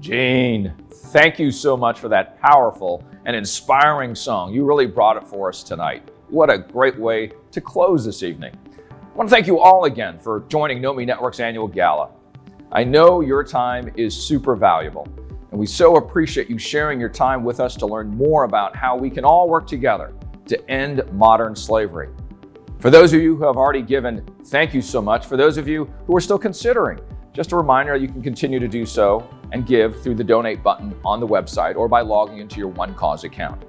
Jean, thank you so much for that powerful and inspiring song. You really brought it for us tonight. What a great way to close this evening. I want to thank you all again for joining Nomi Network's annual gala. I know your time is super valuable, and we so appreciate you sharing your time with us to learn more about how we can all work together to end modern slavery. For those of you who have already given, thank you so much. For those of you who are still considering, just a reminder, you can continue to do so and give through the donate button on the website or by logging into your One Cause account.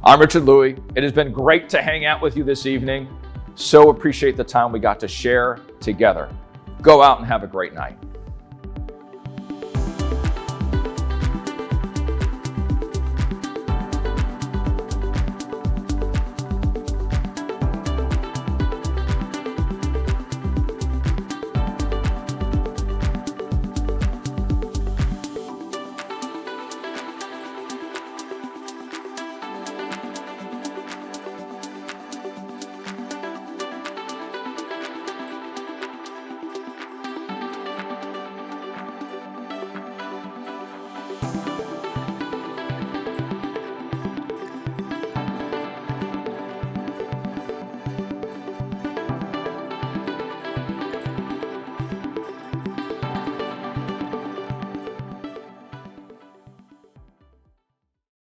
I'm Richard Louie. It has been great to hang out with you this evening. So appreciate the time we got to share together. Go out and have a great night.